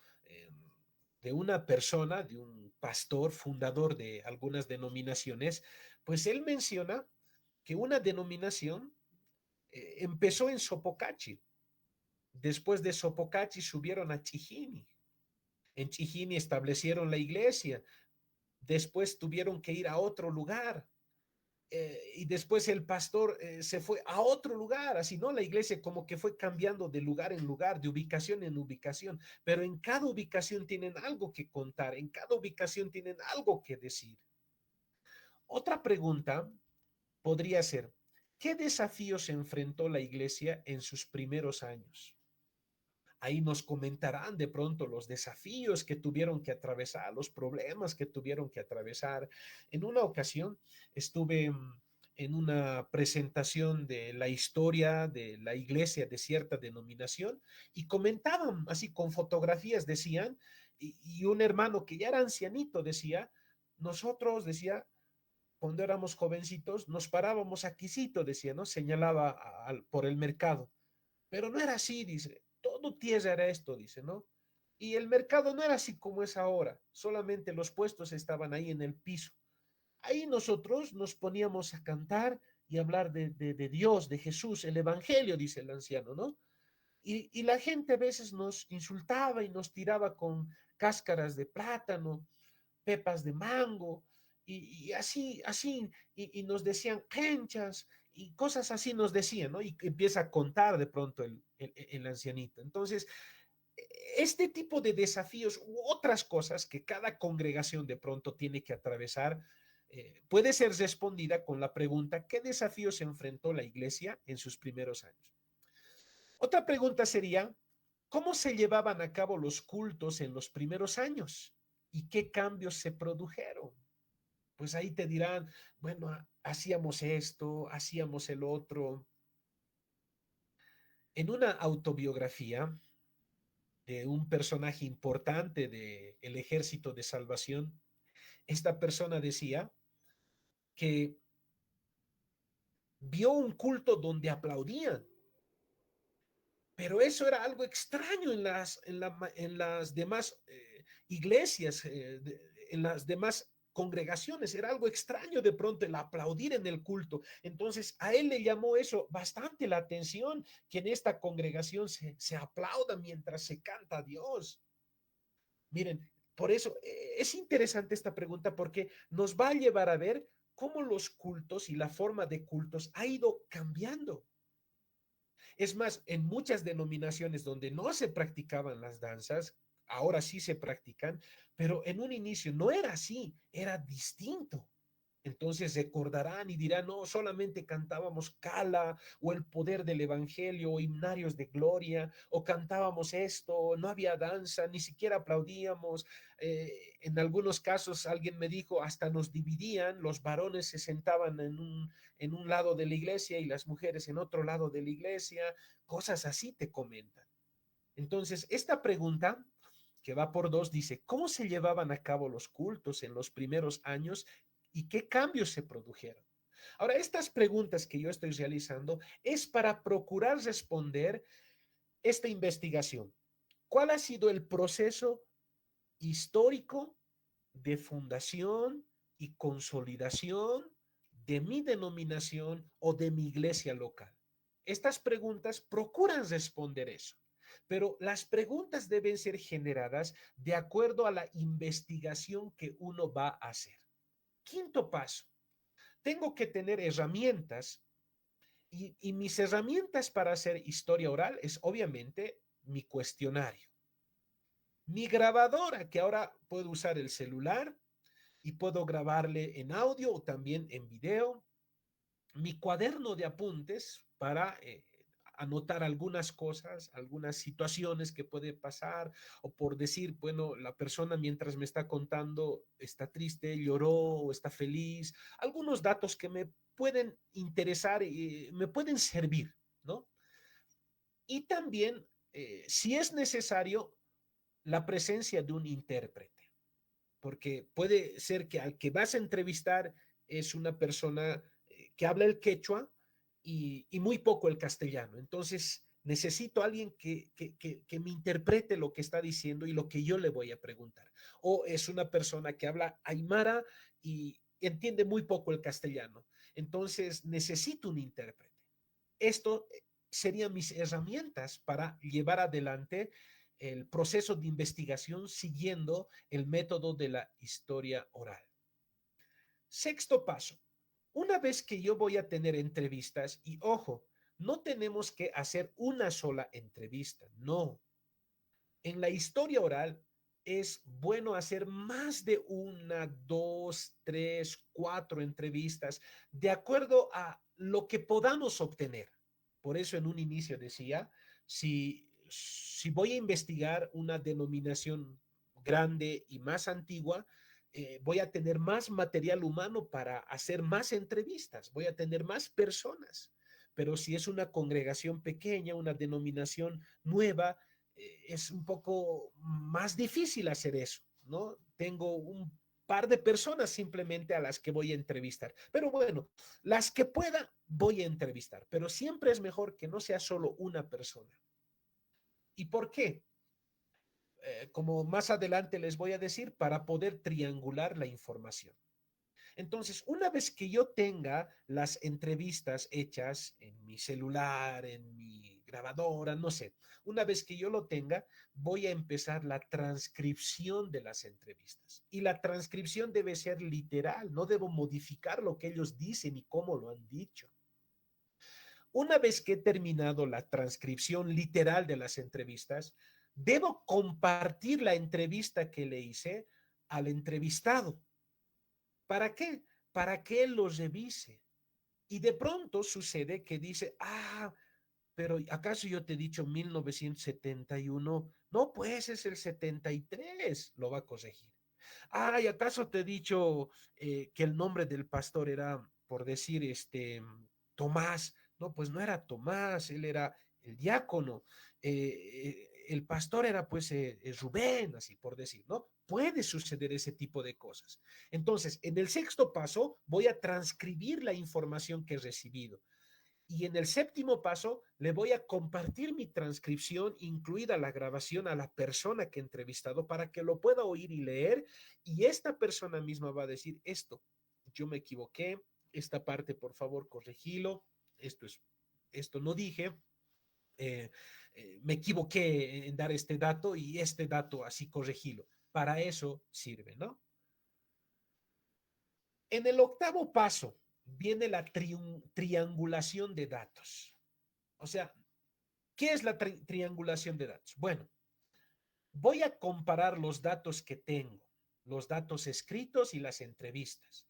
de una persona, de un pastor fundador de algunas denominaciones, pues él menciona que una denominación empezó en Sopocachi. Después de Sopocachi subieron a Chijini. En Chijini establecieron la iglesia, después tuvieron que ir a otro lugar y después el pastor se fue a otro lugar, así no, la iglesia como que fue cambiando de lugar en lugar, de ubicación en ubicación, pero en cada ubicación tienen algo que contar, en cada ubicación tienen algo que decir. Otra pregunta podría ser, ¿qué desafíos enfrentó la iglesia en sus primeros años? Ahí nos comentarán de pronto los desafíos que tuvieron que atravesar, los problemas que tuvieron que atravesar. En una ocasión estuve en una presentación de la historia de la iglesia de cierta denominación y comentaban así con fotografías, decían, y un hermano que ya era ancianito decía, nosotros, decía, cuando éramos jovencitos, nos parábamos aquícito, decía, ¿no? Señalaba por el mercado. Pero no era así, dice. Todo tierra era esto, dice, ¿no? Y el mercado no era así como es ahora. Solamente los puestos estaban ahí en el piso. Ahí nosotros nos poníamos a cantar y hablar de Dios, de Jesús, el Evangelio, dice el anciano, ¿no? Y la gente a veces nos insultaba y nos tiraba con cáscaras de plátano, pepas de mango, y así, y nos decían quenchas, y cosas así nos decían, ¿no? Y empieza a contar de pronto el ancianito. Entonces, este tipo de desafíos u otras cosas que cada congregación de pronto tiene que atravesar, puede ser respondida con la pregunta, ¿qué desafíos enfrentó la iglesia en sus primeros años? Otra pregunta sería, ¿cómo se llevaban a cabo los cultos en los primeros años? ¿Y qué cambios se produjeron? Pues ahí te dirán, bueno, hacíamos esto, hacíamos el otro. En una autobiografía de un personaje importante del Ejército de Salvación, esta persona decía que vio un culto donde aplaudían, pero eso era algo extraño en las demás iglesias, en las demás congregaciones, era algo extraño de pronto el aplaudir en el culto. Entonces a él le llamó eso bastante la atención, que en esta congregación se aplauda mientras se canta a Dios. Miren, por eso es interesante esta pregunta porque nos va a llevar a ver cómo los cultos y la forma de cultos ha ido cambiando. Es más, en muchas denominaciones donde no se practicaban las danzas, ahora sí se practican, pero en un inicio no era así, era distinto. Entonces recordarán y dirán, no, solamente cantábamos Cala o el poder del Evangelio o himnarios de gloria, o cantábamos esto, no había danza, ni siquiera aplaudíamos. En algunos casos alguien me dijo, hasta nos dividían, los varones se sentaban en un lado de la iglesia y las mujeres en otro lado de la iglesia, cosas así te comentan. Entonces, esta pregunta que va por dos, dice, ¿cómo se llevaban a cabo los cultos en los primeros años y qué cambios se produjeron? Ahora, estas preguntas que yo estoy realizando es para procurar responder esta investigación. ¿Cuál ha sido el proceso histórico de fundación y consolidación de mi denominación o de mi iglesia local? Estas preguntas procuran responder eso, pero las preguntas deben ser generadas de acuerdo a la investigación que uno va a hacer. Quinto paso, tengo que tener herramientas y mis herramientas para hacer historia oral es obviamente mi cuestionario, mi grabadora, que ahora puedo usar el celular y puedo grabarle en audio o también en video, mi cuaderno de apuntes para anotar algunas cosas, algunas situaciones que puede pasar, o por decir, bueno, la persona mientras me está contando está triste, lloró o está feliz, algunos datos que me pueden interesar y me pueden servir, ¿no? Y también, si es necesario, la presencia de un intérprete, porque puede ser que al que vas a entrevistar es una persona que habla el quechua y muy poco el castellano. Entonces, necesito a alguien que me interprete lo que está diciendo y lo que yo le voy a preguntar. O es una persona que habla aymara y entiende muy poco el castellano. Entonces, necesito un intérprete. Esto serían mis herramientas para llevar adelante el proceso de investigación siguiendo el método de la historia oral. Sexto paso. Una vez que yo voy a tener entrevistas, y ojo, no tenemos que hacer una sola entrevista, no. En la historia oral es bueno hacer más de una, dos, tres, cuatro entrevistas de acuerdo a lo que podamos obtener. Por eso en un inicio decía, si voy a investigar una denominación grande y más antigua, voy a tener más material humano para hacer más entrevistas, voy a tener más personas. Pero si es una congregación pequeña, una denominación nueva, es un poco más difícil hacer eso, ¿no? Tengo un par de personas simplemente a las que voy a entrevistar. Pero bueno, las que pueda voy a entrevistar, pero siempre es mejor que no sea solo una persona. ¿Y por qué? Como más adelante les voy a decir, para poder triangular la información. Entonces, una vez que yo tenga las entrevistas hechas en mi celular, en mi grabadora, no sé, una vez que yo lo tenga, voy a empezar la transcripción de las entrevistas. Y la transcripción debe ser literal, no debo modificar lo que ellos dicen y cómo lo han dicho. Una vez que he terminado la transcripción literal de las entrevistas, debo compartir la entrevista que le hice al entrevistado. ¿Para qué? Para que él lo revise. Y de pronto sucede que dice, pero ¿acaso yo te he dicho 1971? No, pues es el 73, lo va a corregir. ¿Y acaso te he dicho que el nombre del pastor era, por decir, Tomás? No, pues no era Tomás, él era el diácono, el pastor era pues Rubén, así por decir, ¿no? Puede suceder ese tipo de cosas. Entonces, en el sexto paso voy a transcribir la información que he recibido. Y en el séptimo paso le voy a compartir mi transcripción, incluida la grabación, a la persona que he entrevistado para que lo pueda oír y leer. Y esta persona misma va a decir esto, yo me equivoqué, esta parte por favor corregilo, esto no dije, eh, me equivoqué en dar este dato y este dato así corregilo. Para eso sirve, ¿no? En el octavo paso viene la triangulación de datos. O sea, ¿qué es la triangulación de datos? Bueno, voy a comparar los datos que tengo, los datos escritos y las entrevistas.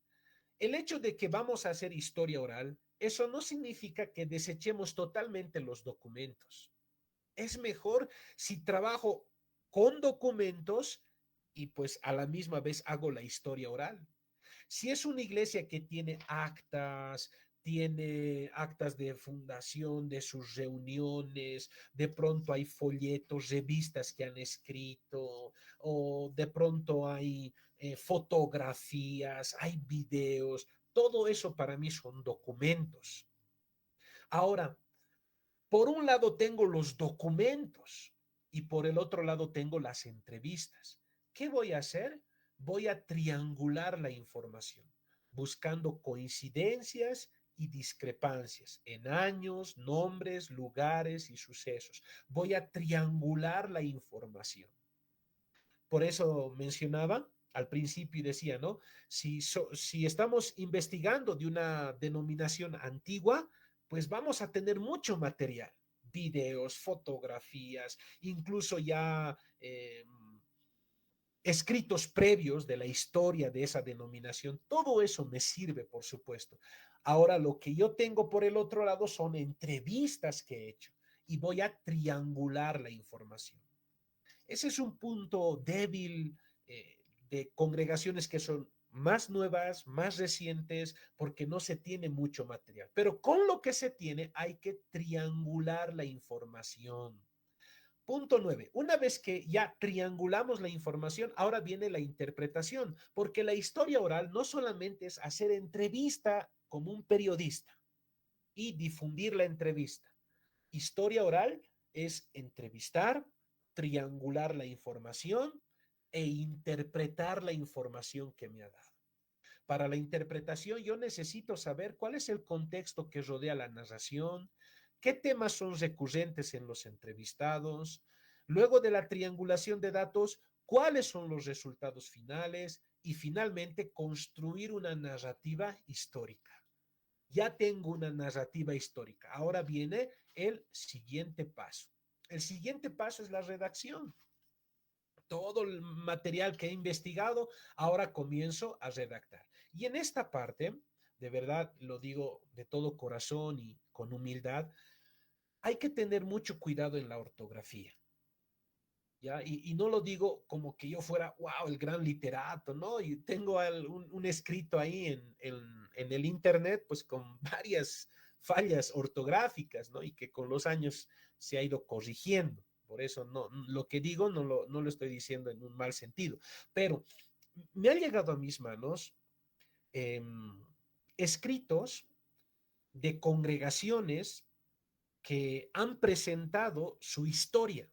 El hecho de que vamos a hacer historia oral, eso no significa que desechemos totalmente los documentos. Es mejor si trabajo con documentos y pues a la misma vez hago la historia oral. Si es una iglesia que tiene actas de fundación, de sus reuniones, de pronto hay folletos, revistas que han escrito, o de pronto hay fotografías, hay videos, todo eso para mí son documentos. Ahora, por un lado tengo los documentos y por el otro lado tengo las entrevistas. ¿Qué voy a hacer? Voy a triangular la información, buscando coincidencias y discrepancias en años, nombres, lugares y sucesos. Voy a triangular la información. Por eso mencionaba al principio y decía, ¿no? Si estamos investigando de una denominación antigua, pues vamos a tener mucho material, videos, fotografías, incluso ya escritos previos de la historia de esa denominación. Todo eso me sirve, por supuesto. Ahora, lo que yo tengo por el otro lado son entrevistas que he hecho y voy a triangular la información. Ese es un punto débil de congregaciones que son más nuevas, más recientes, porque no se tiene mucho material. Pero con lo que se tiene hay que triangular la información. Punto 9. Una vez que ya triangulamos la información, ahora viene la interpretación, porque la historia oral no solamente es hacer entrevista como un periodista y difundir la entrevista. Historia oral es entrevistar, triangular la información e interpretar la información que me ha dado. Para la interpretación yo necesito saber cuál es el contexto que rodea la narración, qué temas son recurrentes en los entrevistados, luego de la triangulación de datos, cuáles son los resultados finales y finalmente construir una narrativa histórica. Ya tengo una narrativa histórica. Ahora viene el siguiente paso. El siguiente paso es la redacción. Todo el material que he investigado, ahora comienzo a redactar. Y en esta parte, de verdad lo digo de todo corazón y con humildad, hay que tener mucho cuidado en la ortografía. ¿Ya? Y no lo digo como que yo fuera, wow, el gran literato, ¿no? Y tengo un escrito ahí en el internet, pues con varias fallas ortográficas, ¿no? Y que con los años se ha ido corrigiendo. Por eso no, lo que digo no lo estoy diciendo en un mal sentido. Pero me han llegado a mis manos eh, escritos de congregaciones que han presentado su historia.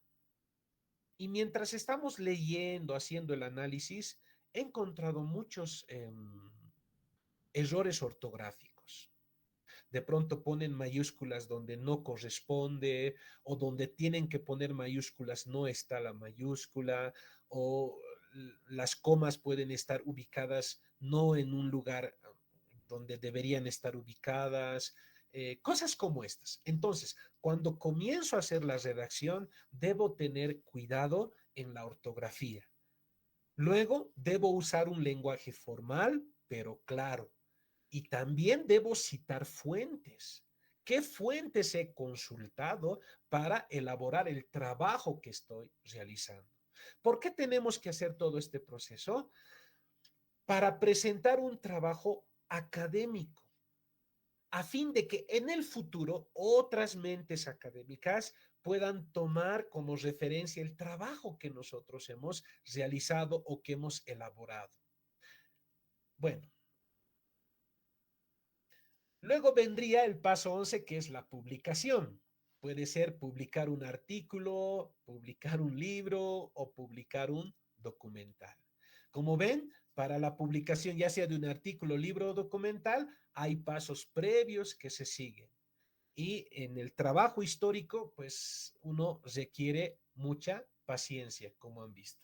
Y mientras estamos leyendo, haciendo el análisis, he encontrado muchos errores ortográficos. De pronto ponen mayúsculas donde no corresponde o donde tienen que poner mayúsculas no está la mayúscula o las comas pueden estar ubicadas no en un lugar donde deberían estar ubicadas. Cosas como estas. Entonces, cuando comienzo a hacer la redacción, debo tener cuidado en la ortografía. Luego, debo usar un lenguaje formal, pero claro. Y también debo citar fuentes. ¿Qué fuentes he consultado para elaborar el trabajo que estoy realizando? ¿Por qué tenemos que hacer todo este proceso? Para presentar un trabajo académico. a fin de que en el futuro otras mentes académicas puedan tomar como referencia el trabajo que nosotros hemos realizado o que hemos elaborado. Bueno, luego vendría el paso 11, que es la publicación. Puede ser publicar un artículo, publicar un libro o publicar un documental. Como ven, para la publicación ya sea de un artículo, libro o documental, hay pasos previos que se siguen. Y en el trabajo histórico, pues uno requiere mucha paciencia, como han visto.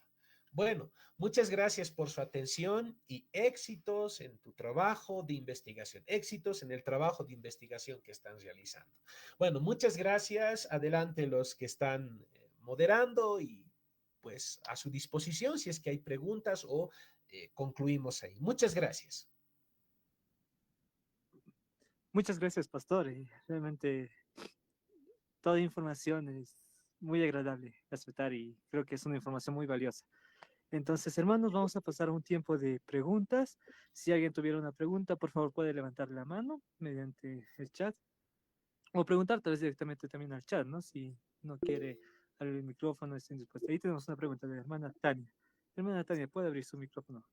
Bueno, muchas gracias por su atención y éxitos en tu trabajo de investigación, éxitos en el trabajo de investigación que están realizando. Bueno, muchas gracias. Adelante los que están moderando y pues a su disposición si es que hay preguntas o concluimos ahí. Muchas gracias. Muchas gracias, pastor. Realmente toda información es muy agradable de aceptar y creo que es una información muy valiosa. Entonces, hermanos, vamos a pasar a un tiempo de preguntas. Si alguien tuviera una pregunta, por favor puede levantar la mano mediante el chat o preguntar tal vez directamente también al chat, ¿no? Si no quiere abrir el micrófono, está indispuesto. Ahí tenemos una pregunta de la hermana Tania. Hermana Tania, ¿puede abrir su micrófono?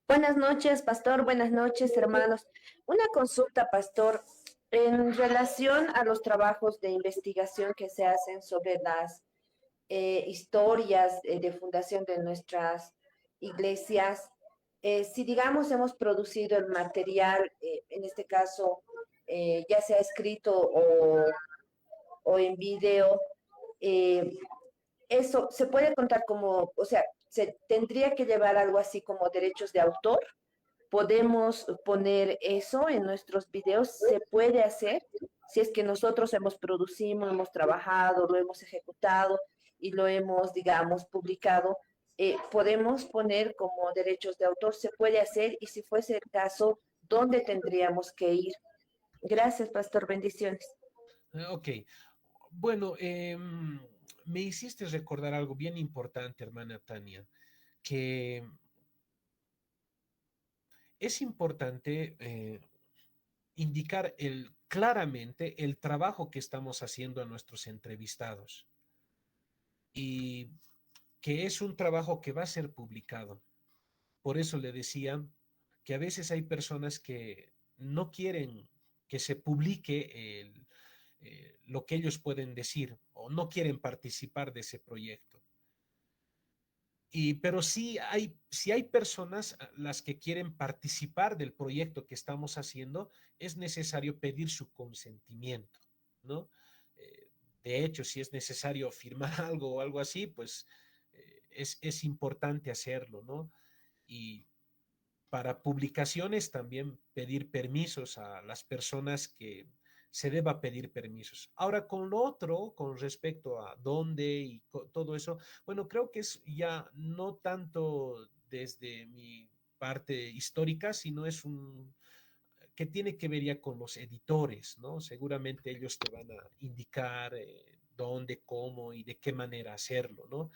Buenas noches, pastor. Buenas noches, hermanos. Una consulta, pastor, en relación a los trabajos de investigación que se hacen sobre las historias de fundación de nuestras iglesias. Si, digamos, hemos producido el material, en este caso, ya sea escrito o en video, eh, eso se puede contar como, o sea, se tendría que llevar algo así como derechos de autor. Podemos poner eso en nuestros videos, se puede hacer si es que nosotros hemos producido, hemos trabajado, lo hemos ejecutado y lo hemos, digamos, publicado. Podemos poner como derechos de autor, se puede hacer y si fuese el caso, ¿dónde tendríamos que ir? Gracias, pastor, bendiciones. Ok, bueno, me hiciste recordar algo bien importante, hermana Tania, que es importante indicar claramente el trabajo que estamos haciendo a nuestros entrevistados y que es un trabajo que va a ser publicado. Por eso le decía que a veces hay personas que no quieren que se publique lo que ellos pueden decir o no quieren participar de ese proyecto. Pero si hay personas las que quieren participar del proyecto que estamos haciendo, es necesario pedir su consentimiento, ¿no? Eh, de hecho, si es necesario firmar algo o algo así, pues es importante hacerlo, ¿no? Y para publicaciones también pedir permisos a las personas que se deba pedir permisos. Ahora, con lo otro, con respecto a dónde y todo eso, bueno, creo que es ya no tanto desde mi parte histórica, sino es un que tiene que ver ya con los editores, ¿no? Seguramente ellos te van a indicar dónde, cómo y de qué manera hacerlo, ¿no?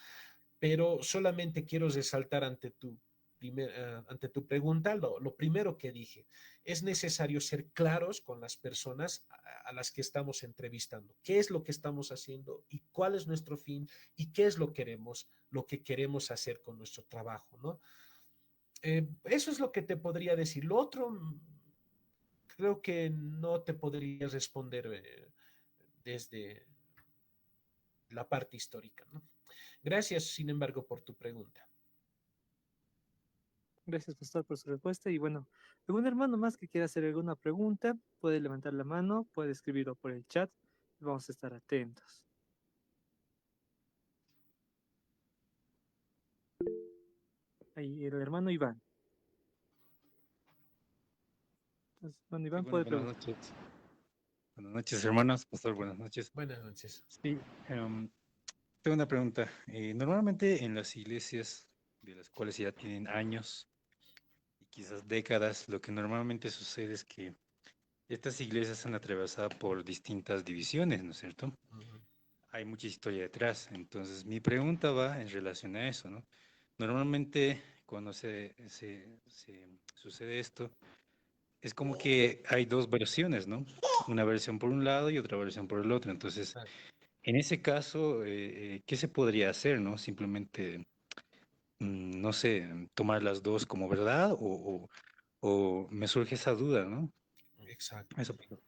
Pero solamente quiero resaltar ante tu pregunta lo primero que dije. Es necesario ser claros con las personas a las que estamos entrevistando. ¿Qué es lo que estamos haciendo y cuál es nuestro fin y qué es lo que queremos hacer con nuestro trabajo, ¿no? Eso es lo que te podría decir. Lo otro, creo que no te podría responder desde la parte histórica, ¿no? Gracias, sin embargo, por tu pregunta. Gracias, pastor, por su respuesta. Y bueno, algún hermano más que quiera hacer alguna pregunta, puede levantar la mano, puede escribirlo por el chat. Vamos a estar atentos. Ahí el hermano Iván. Entonces, hermano Sí, Iván bueno, puede buenas preguntar. noches. Buenas noches, hermanos. Pastor, buenas noches. Buenas noches. Sí, tengo una pregunta. Normalmente en las iglesias, de las cuales ya tienen años y quizás décadas, lo que normalmente sucede es que estas iglesias son atravesadas por distintas divisiones, ¿no es cierto? Uh -huh. Hay mucha historia detrás. Entonces, mi pregunta va en relación a eso, ¿no? Normalmente, cuando se sucede esto, es como que hay dos versiones, ¿no? Una versión por un lado y otra versión por el otro. Entonces, Claro. en ese caso, ¿qué se podría hacer, no? Simplemente, no sé, tomar las dos como verdad o me surge esa duda, ¿no? Exacto. Eso, pastor.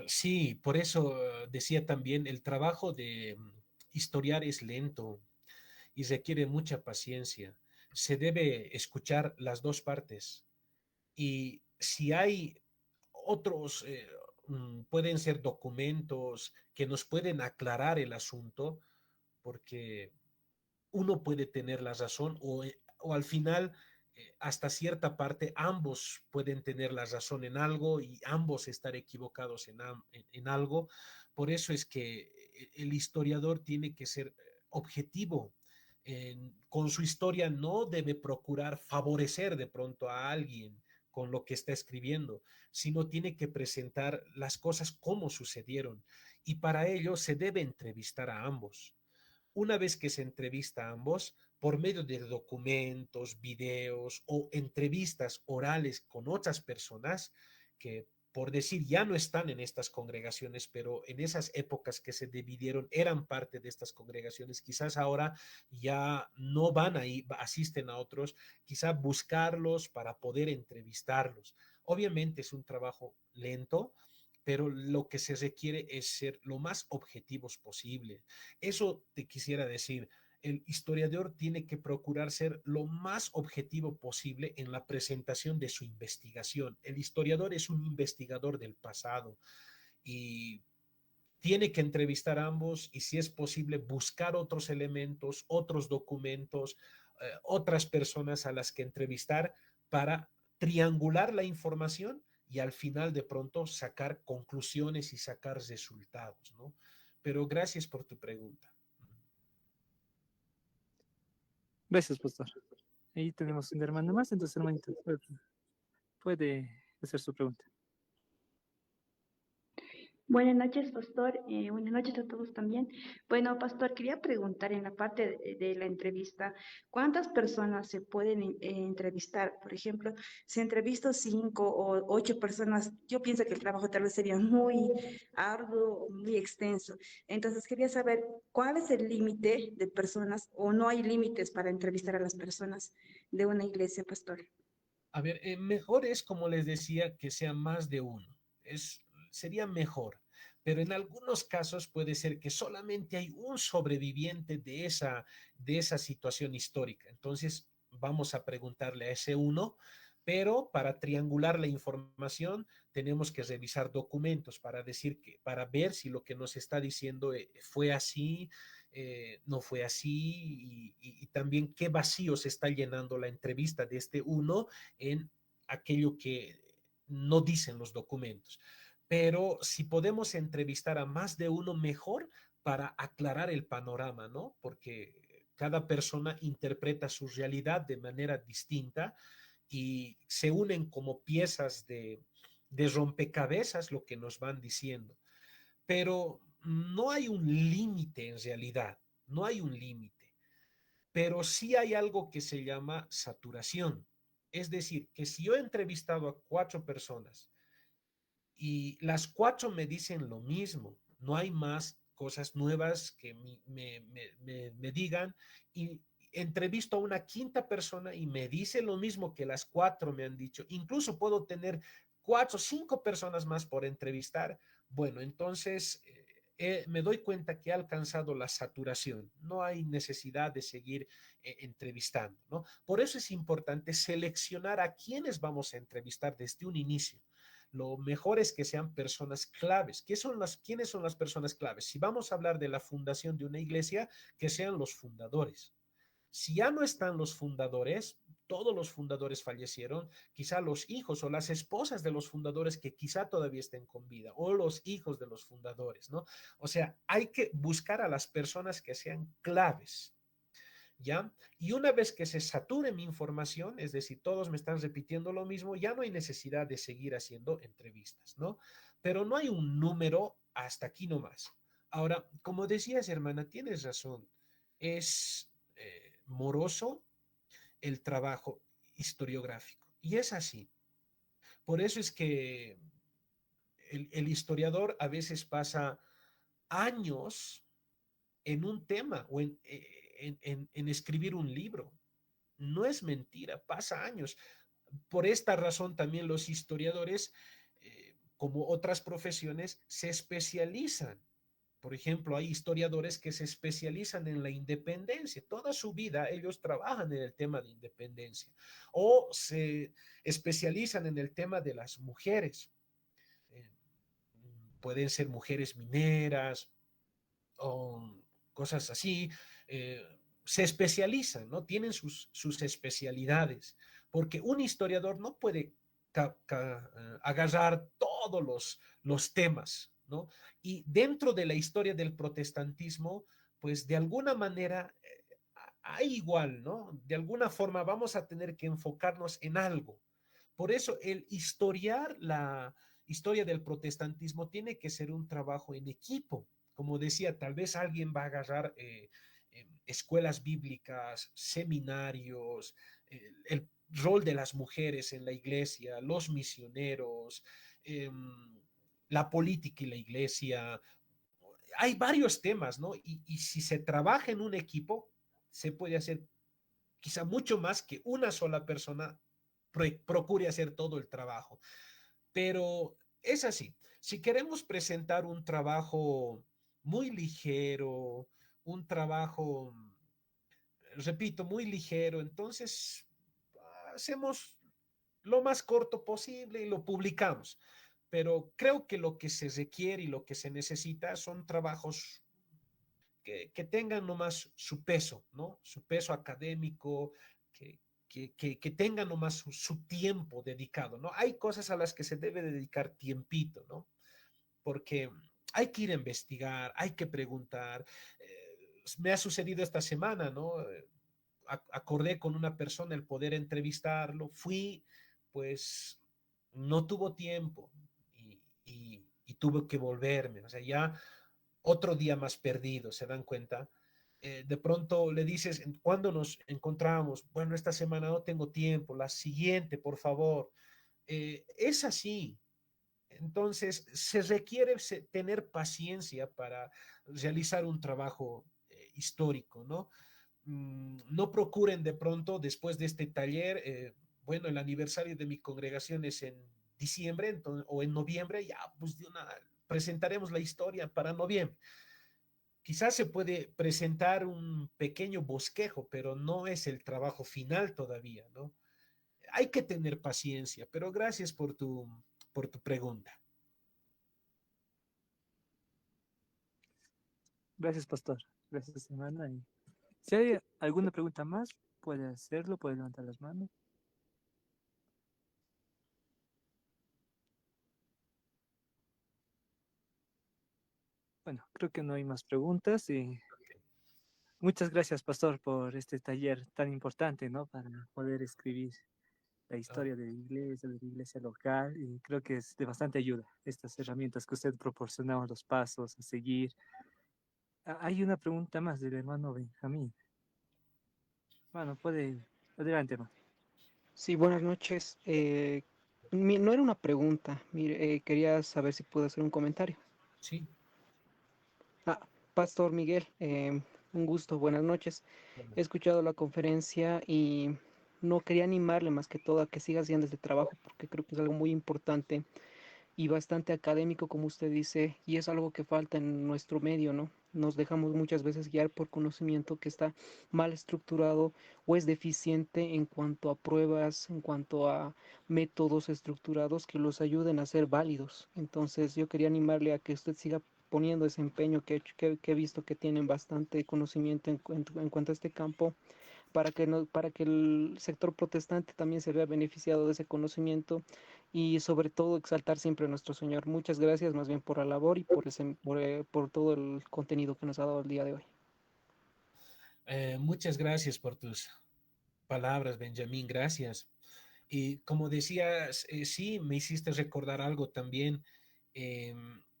Sí, por eso decía también, el trabajo de historiar es lento y requiere mucha paciencia. Se debe escuchar las dos partes y si hay otros, pueden ser documentos que nos pueden aclarar el asunto, porque uno puede tener la razón o al final, hasta cierta parte, ambos pueden tener la razón en algo y ambos estar equivocados en algo. Por eso es que el historiador tiene que ser objetivo. Con su historia no debe procurar favorecer de pronto a alguien con lo que está escribiendo, sino tiene que presentar las cosas como sucedieron. Y para ello se debe entrevistar a ambos. Una vez que se entrevista a ambos, por medio de documentos, videos o entrevistas orales con otras personas que, por decir, ya no están en estas congregaciones, pero en esas épocas que se dividieron eran parte de estas congregaciones, quizás ahora ya no van ahí, asisten a otros, quizá buscarlos para poder entrevistarlos. Obviamente es un trabajo lento, pero lo que se requiere es ser lo más objetivos posible. Eso te quisiera decir. El historiador tiene que procurar ser lo más objetivo posible en la presentación de su investigación. El historiador es un investigador del pasado y tiene que entrevistar a ambos y, si es posible, buscar otros elementos, otros documentos, otras personas a las que entrevistar para triangular la información y al final de pronto sacar conclusiones y sacar resultados, ¿no? Pero gracias por tu pregunta. Gracias, pastor. Ahí tenemos un hermano más, entonces, hermanito, puede hacer su pregunta. Buenas noches, pastor. Buenas noches a todos también. Bueno, pastor, quería preguntar en la parte de la entrevista, ¿cuántas personas se pueden entrevistar? Por ejemplo, si entrevisto 5 o 8 personas, yo pienso que el trabajo tal vez sería muy arduo, muy extenso. Entonces, quería saber cuál es el límite de personas o no hay límites para entrevistar a las personas de una iglesia, pastor. A ver, mejor es, como les decía, que sea más de uno. Sería mejor. Pero en algunos casos puede ser que solamente hay un sobreviviente de esa situación histórica. Entonces, vamos a preguntarle a ese uno, pero para triangular la información tenemos que revisar documentos para decir que, para ver si lo que nos está diciendo fue así, no fue así, y también qué vacío se está llenando la entrevista de este uno en aquello que no dicen los documentos. Pero si podemos entrevistar a más de uno, mejor, para aclarar el panorama, ¿no? Porque cada persona interpreta su realidad de manera distinta y se unen como piezas de rompecabezas lo que nos van diciendo. Pero no hay un límite en realidad, no hay un límite, pero sí hay algo que se llama saturación. Es decir, que si yo he entrevistado a 4 personas y las 4 me dicen lo mismo, no hay más cosas nuevas que me digan, y entrevisto a una quinta persona y me dice lo mismo que las 4 me han dicho. Incluso puedo tener 4 o 5 personas más por entrevistar. Bueno, entonces me doy cuenta que he alcanzado la saturación. No hay necesidad de seguir entrevistando, ¿no? Por eso es importante seleccionar a quienes vamos a entrevistar desde un inicio. Lo mejor es que sean personas claves. ¿Quiénes son las personas claves? Si vamos a hablar de la fundación de una iglesia, que sean los fundadores. Si ya no están los fundadores, todos los fundadores fallecieron, quizá los hijos o las esposas de los fundadores que quizá todavía estén con vida, o los hijos de los fundadores, ¿no? O sea, hay que buscar a las personas que sean claves. ¿Ya? Y una vez que se sature mi información, es decir, todos me están repitiendo lo mismo, ya no hay necesidad de seguir haciendo entrevistas, ¿no? Pero no hay un número hasta aquí nomás. Ahora, como decías, hermana, tienes razón. Es moroso el trabajo historiográfico. Y es así. Por eso es que el historiador a veces pasa años en un tema o en escribir un libro. No es mentira, pasa años. Por esta razón también los historiadores, como otras profesiones, se especializan. Por ejemplo, hay historiadores que se especializan en la independencia. Toda su vida ellos trabajan en el tema de independencia o se especializan en el tema de las mujeres. Eh, Pueden ser mujeres mineras o cosas así. Eh, Se especializan, ¿no? Tienen sus especialidades, porque un historiador no puede agarrar todos los temas, ¿no? Y dentro de la historia del protestantismo, pues de alguna manera hay igual, ¿no? De alguna forma vamos a tener que enfocarnos en algo. Por eso el historiar la historia del protestantismo tiene que ser un trabajo en equipo. Como decía, tal vez alguien va a agarrar escuelas bíblicas, seminarios, el rol de las mujeres en la iglesia, los misioneros, la política y la iglesia. Hay varios temas, ¿no? Y si se trabaja en un equipo, se puede hacer quizá mucho más que una sola persona procure hacer todo el trabajo. Pero es así. Si queremos presentar un trabajo muy ligero, un trabajo, repito, muy ligero, entonces hacemos lo más corto posible y lo publicamos. Pero creo que lo que se requiere y lo que se necesita son trabajos que tengan nomás su peso, ¿no? Su peso académico, que tengan nomás su tiempo dedicado, ¿no? Hay cosas a las que se debe dedicar tiempito, ¿no? Porque hay que ir a investigar, hay que preguntar. Me ha sucedido esta semana, ¿no? Acordé con una persona el poder entrevistarlo, fui, pues no tuvo tiempo y tuve que volverme, o sea, ya otro día más perdido, ¿se dan cuenta? De pronto le dices, ¿cuándo nos encontramos? Bueno, esta semana no tengo tiempo, la siguiente, por favor. Es así. Entonces, se requiere tener paciencia para realizar un trabajo histórico, ¿no? No procuren de pronto, después de este taller, bueno, el aniversario de mi congregación es en diciembre entonces, o en noviembre, ya, pues presentaremos la historia para noviembre. Quizás se puede presentar un pequeño bosquejo, pero no es el trabajo final todavía, ¿no? Hay que tener paciencia, pero gracias por tu pregunta. Gracias, pastor. Gracias, hermana. Y si hay alguna pregunta más, puede hacerlo, puede levantar las manos. Bueno, creo que no hay más preguntas y muchas gracias, pastor, por este taller tan importante, ¿no? Para poder escribir la historia de la iglesia local, y creo que es de bastante ayuda estas herramientas que usted proporcionaba, los pasos a seguir. Hay una pregunta más del hermano Benjamín. Bueno, puede, adelante, hermano. Sí, buenas noches. No era una pregunta, mire, quería saber si puedo hacer un comentario. Sí. Ah, Pastor Miguel, un gusto, buenas noches. He escuchado la conferencia y no quería animarle más que todo a que siga haciendo este trabajo porque creo que es algo muy importante y bastante académico, como usted dice, y es algo que falta en nuestro medio, ¿no? Nos dejamos muchas veces guiar por conocimiento que está mal estructurado o es deficiente en cuanto a pruebas, en cuanto a métodos estructurados que los ayuden a ser válidos. Entonces yo quería animarle a que usted siga poniendo ese empeño que he visto que tienen bastante conocimiento en cuanto a este campo para que, no, para que el sector protestante también se vea beneficiado de ese conocimiento y sobre todo exaltar siempre a nuestro Señor. Muchas gracias más bien por la labor y por todo el contenido que nos ha dado el día de hoy. Muchas gracias por tus palabras, Benjamín, gracias. Y como decías, sí, me hiciste recordar algo también. Eh,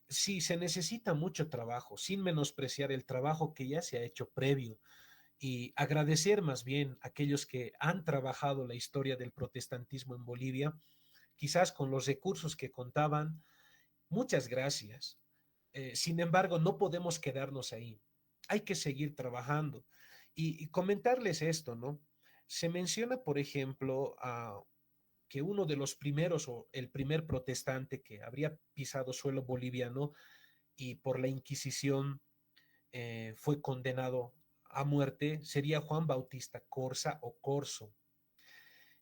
sí, se necesita mucho trabajo, sin menospreciar el trabajo que ya se ha hecho previo y agradecer más bien a aquellos que han trabajado la historia del protestantismo en Bolivia. quizás con los recursos que contaban. Muchas gracias. Sin embargo, no podemos quedarnos ahí. Hay que seguir trabajando. Y comentarles esto, ¿no? Se menciona, por ejemplo, que uno de los primeros o el primer protestante que habría pisado suelo boliviano y por la Inquisición fue condenado a muerte sería Juan Bautista Corsa o Corso.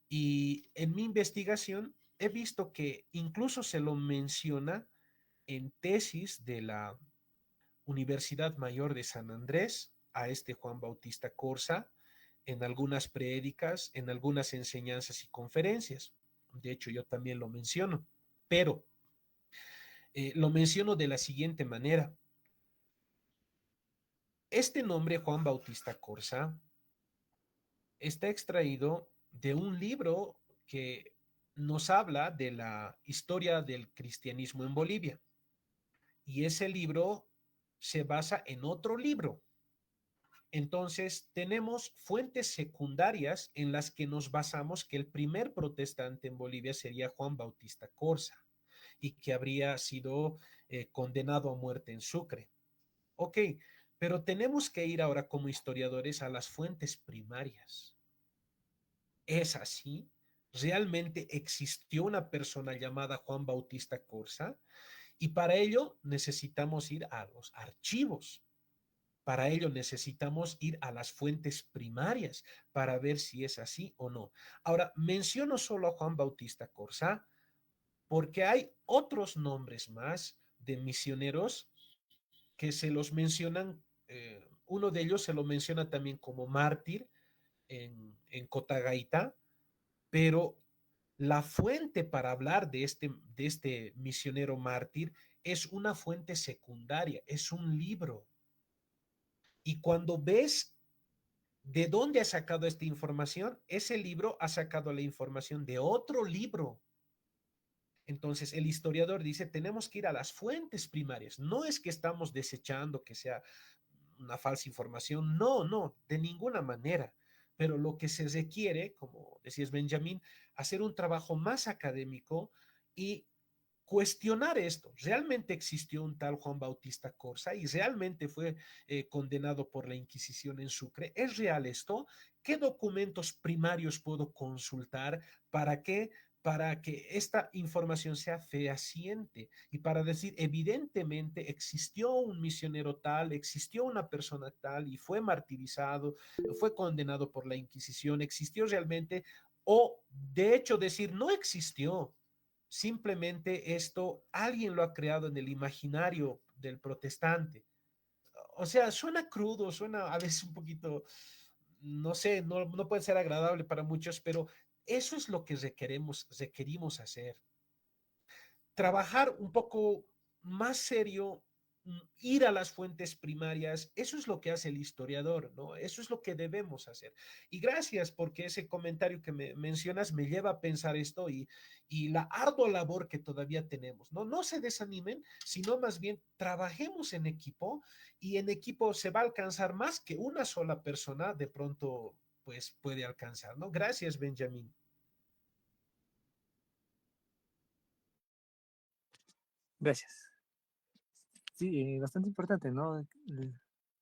Y en mi investigación he visto que incluso se lo menciona en tesis de la Universidad Mayor de San Andrés a este Juan Bautista Corsa, en algunas prédicas, en algunas enseñanzas y conferencias. De hecho, yo también lo menciono, pero lo menciono de la siguiente manera. Este nombre, Juan Bautista Corsa, está extraído de un libro que nos habla de la historia del cristianismo en Bolivia. Y ese libro se basa en otro libro. Entonces, tenemos fuentes secundarias en las que nos basamos que el primer protestante en Bolivia sería Juan Bautista Corsa y que habría sido condenado a muerte en Sucre. Ok, pero tenemos que ir ahora como historiadores a las fuentes primarias. ¿Es así? ¿Realmente existió una persona llamada Juan Bautista Corsa? Y para ello necesitamos ir a los archivos. Para ello necesitamos ir a las fuentes primarias para ver si es así o no. Ahora, menciono solo a Juan Bautista Corsa porque hay otros nombres más de misioneros que se los mencionan, uno de ellos se lo menciona también como mártir en Cotagaita, pero la fuente para hablar de este misionero mártir es una fuente secundaria, es un libro. Y cuando ves de dónde ha sacado esta información, ese libro ha sacado la información de otro libro. Entonces, el historiador dice, tenemos que ir a las fuentes primarias. No es que estamos desechando que sea una falsa información, no, no, de ninguna manera. Pero lo que se requiere, como decías Benjamín, hacer un trabajo más académico y cuestionar esto. ¿Realmente existió un tal Juan Bautista Corsa y realmente fue condenado por la Inquisición en Sucre? ¿Es real esto? ¿Qué documentos primarios puedo consultar para que esta información sea fehaciente y para decir, evidentemente existió un misionero tal, existió una persona tal y fue martirizado, fue condenado por la Inquisición, existió realmente, o de hecho decir, no existió, simplemente esto alguien lo ha creado en el imaginario del protestante. O sea, suena crudo, suena a veces un poquito, no sé, no puede ser agradable para muchos, pero eso es lo que requerimos hacer. Trabajar un poco más serio, ir a las fuentes primarias, eso es lo que hace el historiador, ¿no? Eso es lo que debemos hacer. Y gracias porque ese comentario que me mencionas me lleva a pensar esto y la ardua labor que todavía tenemos, ¿no? No se desanimen, sino más bien trabajemos en equipo y en equipo se va a alcanzar más que una sola persona de pronto pues puede alcanzar, ¿no? Gracias, Benjamín. Gracias. Sí, bastante importante, ¿no?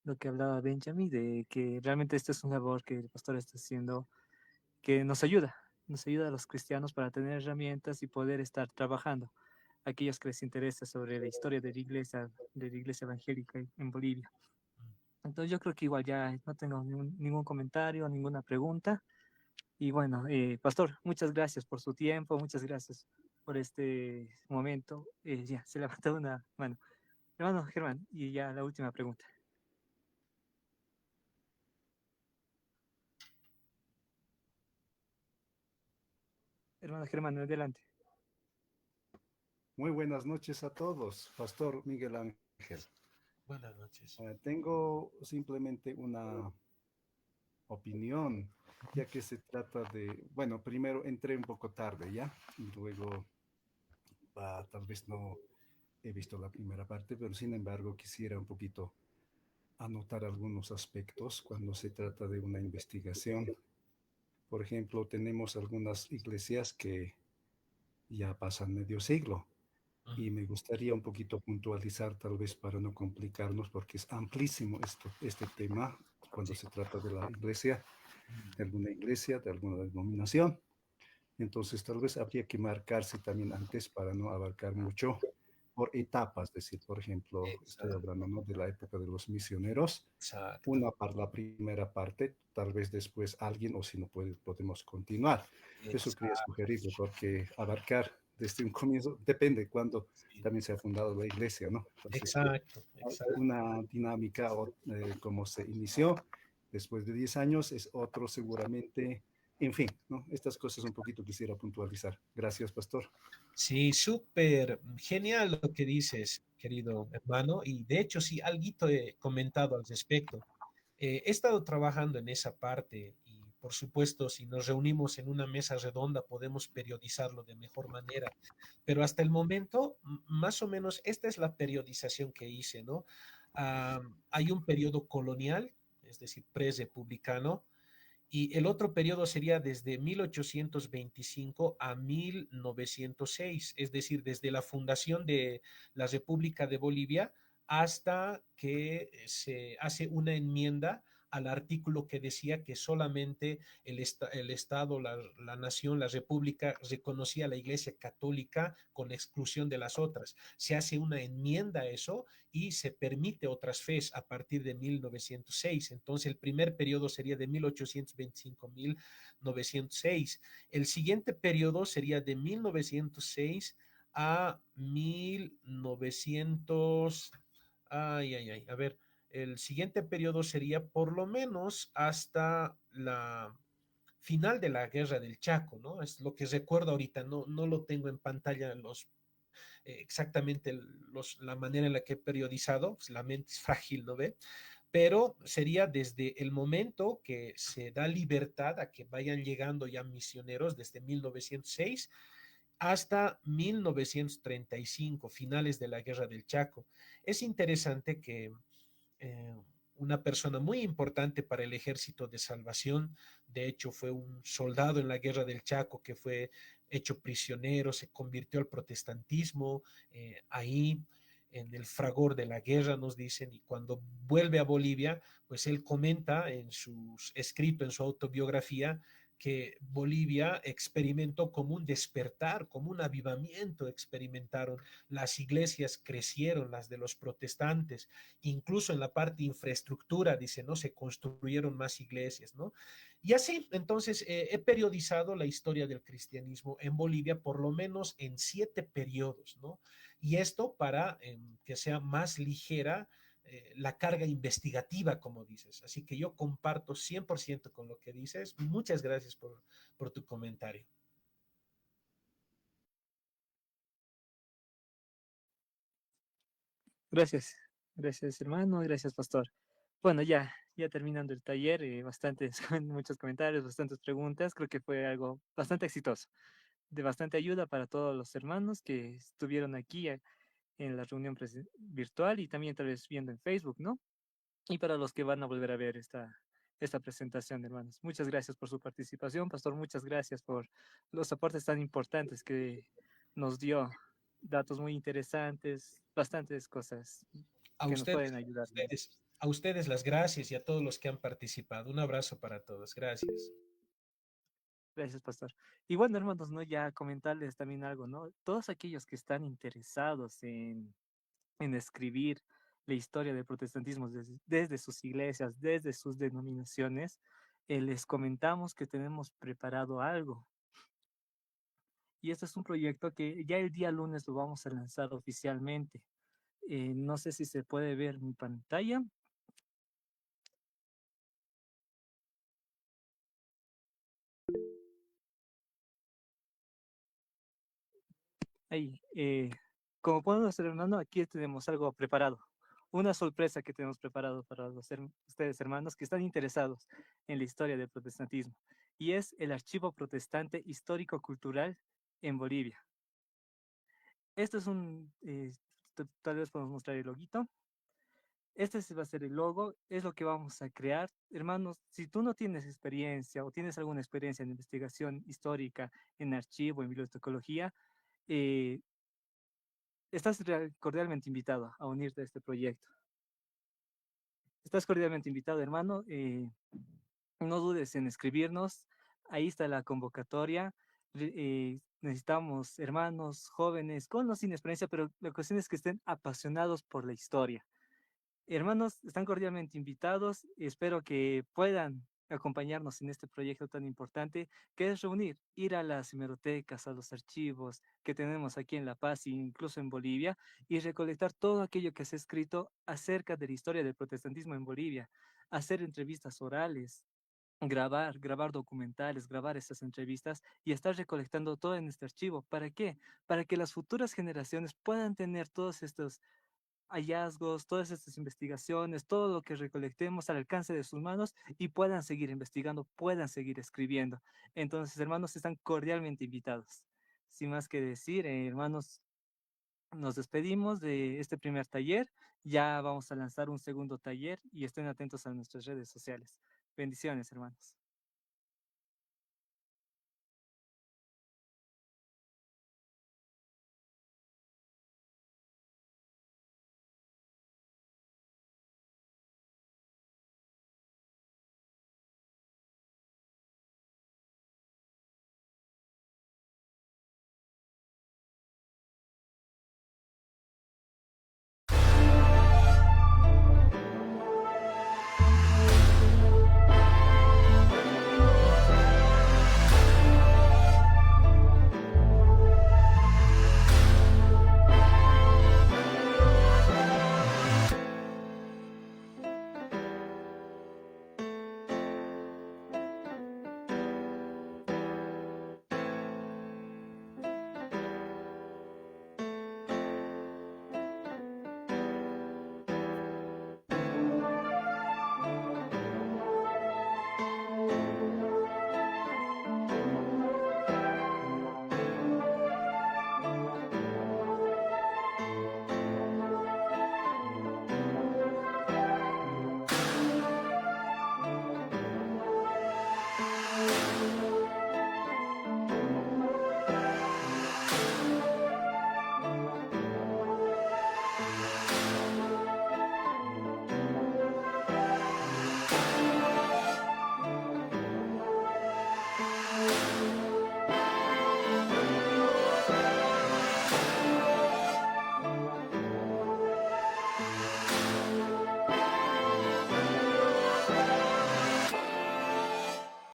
Lo que hablaba Benjamin, de que realmente esto es un labor que el pastor está haciendo, que nos ayuda a los cristianos para tener herramientas y poder estar trabajando. Aquellos que les interesa sobre la historia de la iglesia evangélica en Bolivia. Entonces yo creo que igual ya no tengo ningún comentario, ninguna pregunta. Y bueno, pastor, muchas gracias por su tiempo, muchas gracias por este momento. Ya, se levantó una mano. Hermano Germán, y ya la última pregunta. Hermano Germán, adelante. Muy buenas noches a todos, Pastor Miguel Ángel. Buenas noches. Tengo simplemente una opinión, ya que se trata de, bueno, primero entré un poco tarde, ¿ya? Y luego, tal vez no he visto la primera parte, pero sin embargo quisiera un poquito anotar algunos aspectos cuando se trata de una investigación. Por ejemplo, tenemos algunas iglesias que ya pasan medio siglo. Y me gustaría un poquito puntualizar, tal vez para no complicarnos, porque es amplísimo este tema cuando Sí. se trata de la iglesia, de alguna denominación. Entonces, tal vez habría que marcarse también antes para no abarcar mucho por etapas. Es decir, por ejemplo, estoy Exacto, hablando, ¿no?, de la época de los misioneros. exacto, Una para la primera parte, tal vez después alguien, o si no puede, podemos continuar. Eso quería exacto, sugerirle, porque abarcar desde un comienzo depende cuando sí, también se ha fundado la iglesia, ¿no? Entonces, exacto, hay exacto. una dinámica, como se inició después de 10 años, es otro seguramente. En fin, ¿no? Estas cosas un poquito quisiera puntualizar. Gracias, pastor. Sí, súper genial lo que dices, querido hermano. Y de hecho, sí, alguito he comentado al respecto. He estado trabajando en esa parte y, por supuesto, si nos reunimos en una mesa redonda, podemos periodizarlo de mejor manera. Pero hasta el momento, más o menos, esta es la periodización que hice, ¿no? Hay un periodo colonial, es decir, pre-republicano, y el otro periodo sería desde 1825 a 1906, es decir, desde la fundación de la República de Bolivia hasta que se hace una enmienda al artículo que decía que solamente el Estado, la nación, la República reconocía a la Iglesia Católica con exclusión de las otras. Se hace una enmienda a eso y se permite otras fes a partir de 1906. Entonces, el primer periodo sería de 1825 a 1906. El siguiente periodo sería de 1906 a 1900. Ay, ay, ay. A ver, el siguiente periodo sería por lo menos hasta la final de la guerra del Chaco, ¿no? Es lo que recuerdo ahorita, no lo tengo en pantalla exactamente la manera en la que he periodizado, pues la mente es frágil, ¿no ve? Pero sería desde el momento que se da libertad a que vayan llegando ya misioneros desde 1906 hasta 1935, finales de la Guerra del Chaco. Es interesante que eh, una persona muy importante para el Ejército de Salvación. De hecho, fue un soldado en la Guerra del Chaco que fue hecho prisionero, se convirtió al protestantismo ahí en el fragor de la guerra, nos dicen, y cuando vuelve a Bolivia, pues él comenta en su escrito, en su autobiografía, que Bolivia experimentó como un despertar, como un avivamiento, experimentaron, las iglesias crecieron, las de los protestantes, incluso en la parte infraestructura, dice, ¿no? Se construyeron más iglesias, ¿no? Y así, entonces, he periodizado la historia del cristianismo en Bolivia por lo menos en 7 periodos, ¿no? Y esto para que sea más ligera la carga investigativa, como dices. Así que yo comparto 100% con lo que dices. Muchas gracias por tu comentario. Gracias, gracias hermano, gracias pastor. Bueno, ya terminando el taller, bastantes, muchos comentarios, bastantes preguntas, creo que fue algo bastante exitoso, de bastante ayuda para todos los hermanos que estuvieron aquí en la reunión virtual y también tal vez viendo en Facebook, ¿no? Y para los que van a volver a ver esta presentación, hermanos. Muchas gracias por su participación, pastor, muchas gracias por los aportes tan importantes que nos dio, datos muy interesantes, bastantes cosas A que nos ustedes, pueden ayudar. a ustedes las gracias y a todos los que han participado. Un abrazo para todos. Gracias. Gracias, pastor. Y bueno, hermanos, ¿no? Ya comentarles también algo, ¿no? Todos aquellos que están interesados en escribir la historia del protestantismo desde sus iglesias, desde sus denominaciones, les comentamos que tenemos preparado algo. Y este es un proyecto que ya el día lunes lo vamos a lanzar oficialmente. No sé si se puede ver mi pantalla. Ahí, como pueden estar hermano, aquí tenemos algo preparado. Una sorpresa que tenemos preparado para ustedes, hermanos, que están interesados en la historia del protestantismo. Y es el Archivo Protestante Histórico-Cultural en Bolivia. Esto es tal vez podemos mostrar el loguito. Este va a ser el logo, es lo que vamos a crear. Hermanos, si tú no tienes experiencia o tienes alguna experiencia en investigación histórica, en archivo, en bibliotecología, eh, estás cordialmente invitado a unirte a este proyecto. Estás cordialmente invitado, hermano. No dudes en escribirnos. Ahí está la convocatoria. Necesitamos hermanos jóvenes con o sin experiencia, pero la cuestión es que estén apasionados por la historia. Hermanos, están cordialmente invitados. Espero que puedan acompañarnos en este proyecto tan importante, que es reunir, ir a las hemerotecas, a los archivos que tenemos aquí en La Paz e incluso en Bolivia, y recolectar todo aquello que se ha escrito acerca de la historia del protestantismo en Bolivia, hacer entrevistas orales, grabar documentales, grabar estas entrevistas y estar recolectando todo en este archivo. ¿Para qué? Para que las futuras generaciones puedan tener todos estos hallazgos, todas estas investigaciones, todo lo que recolectemos al alcance de sus manos y puedan seguir investigando, puedan seguir escribiendo. Entonces, hermanos, están cordialmente invitados. Sin más que decir, hermanos, nos despedimos de este primer taller. Ya vamos a lanzar un segundo taller y estén atentos a nuestras redes sociales. Bendiciones, hermanos.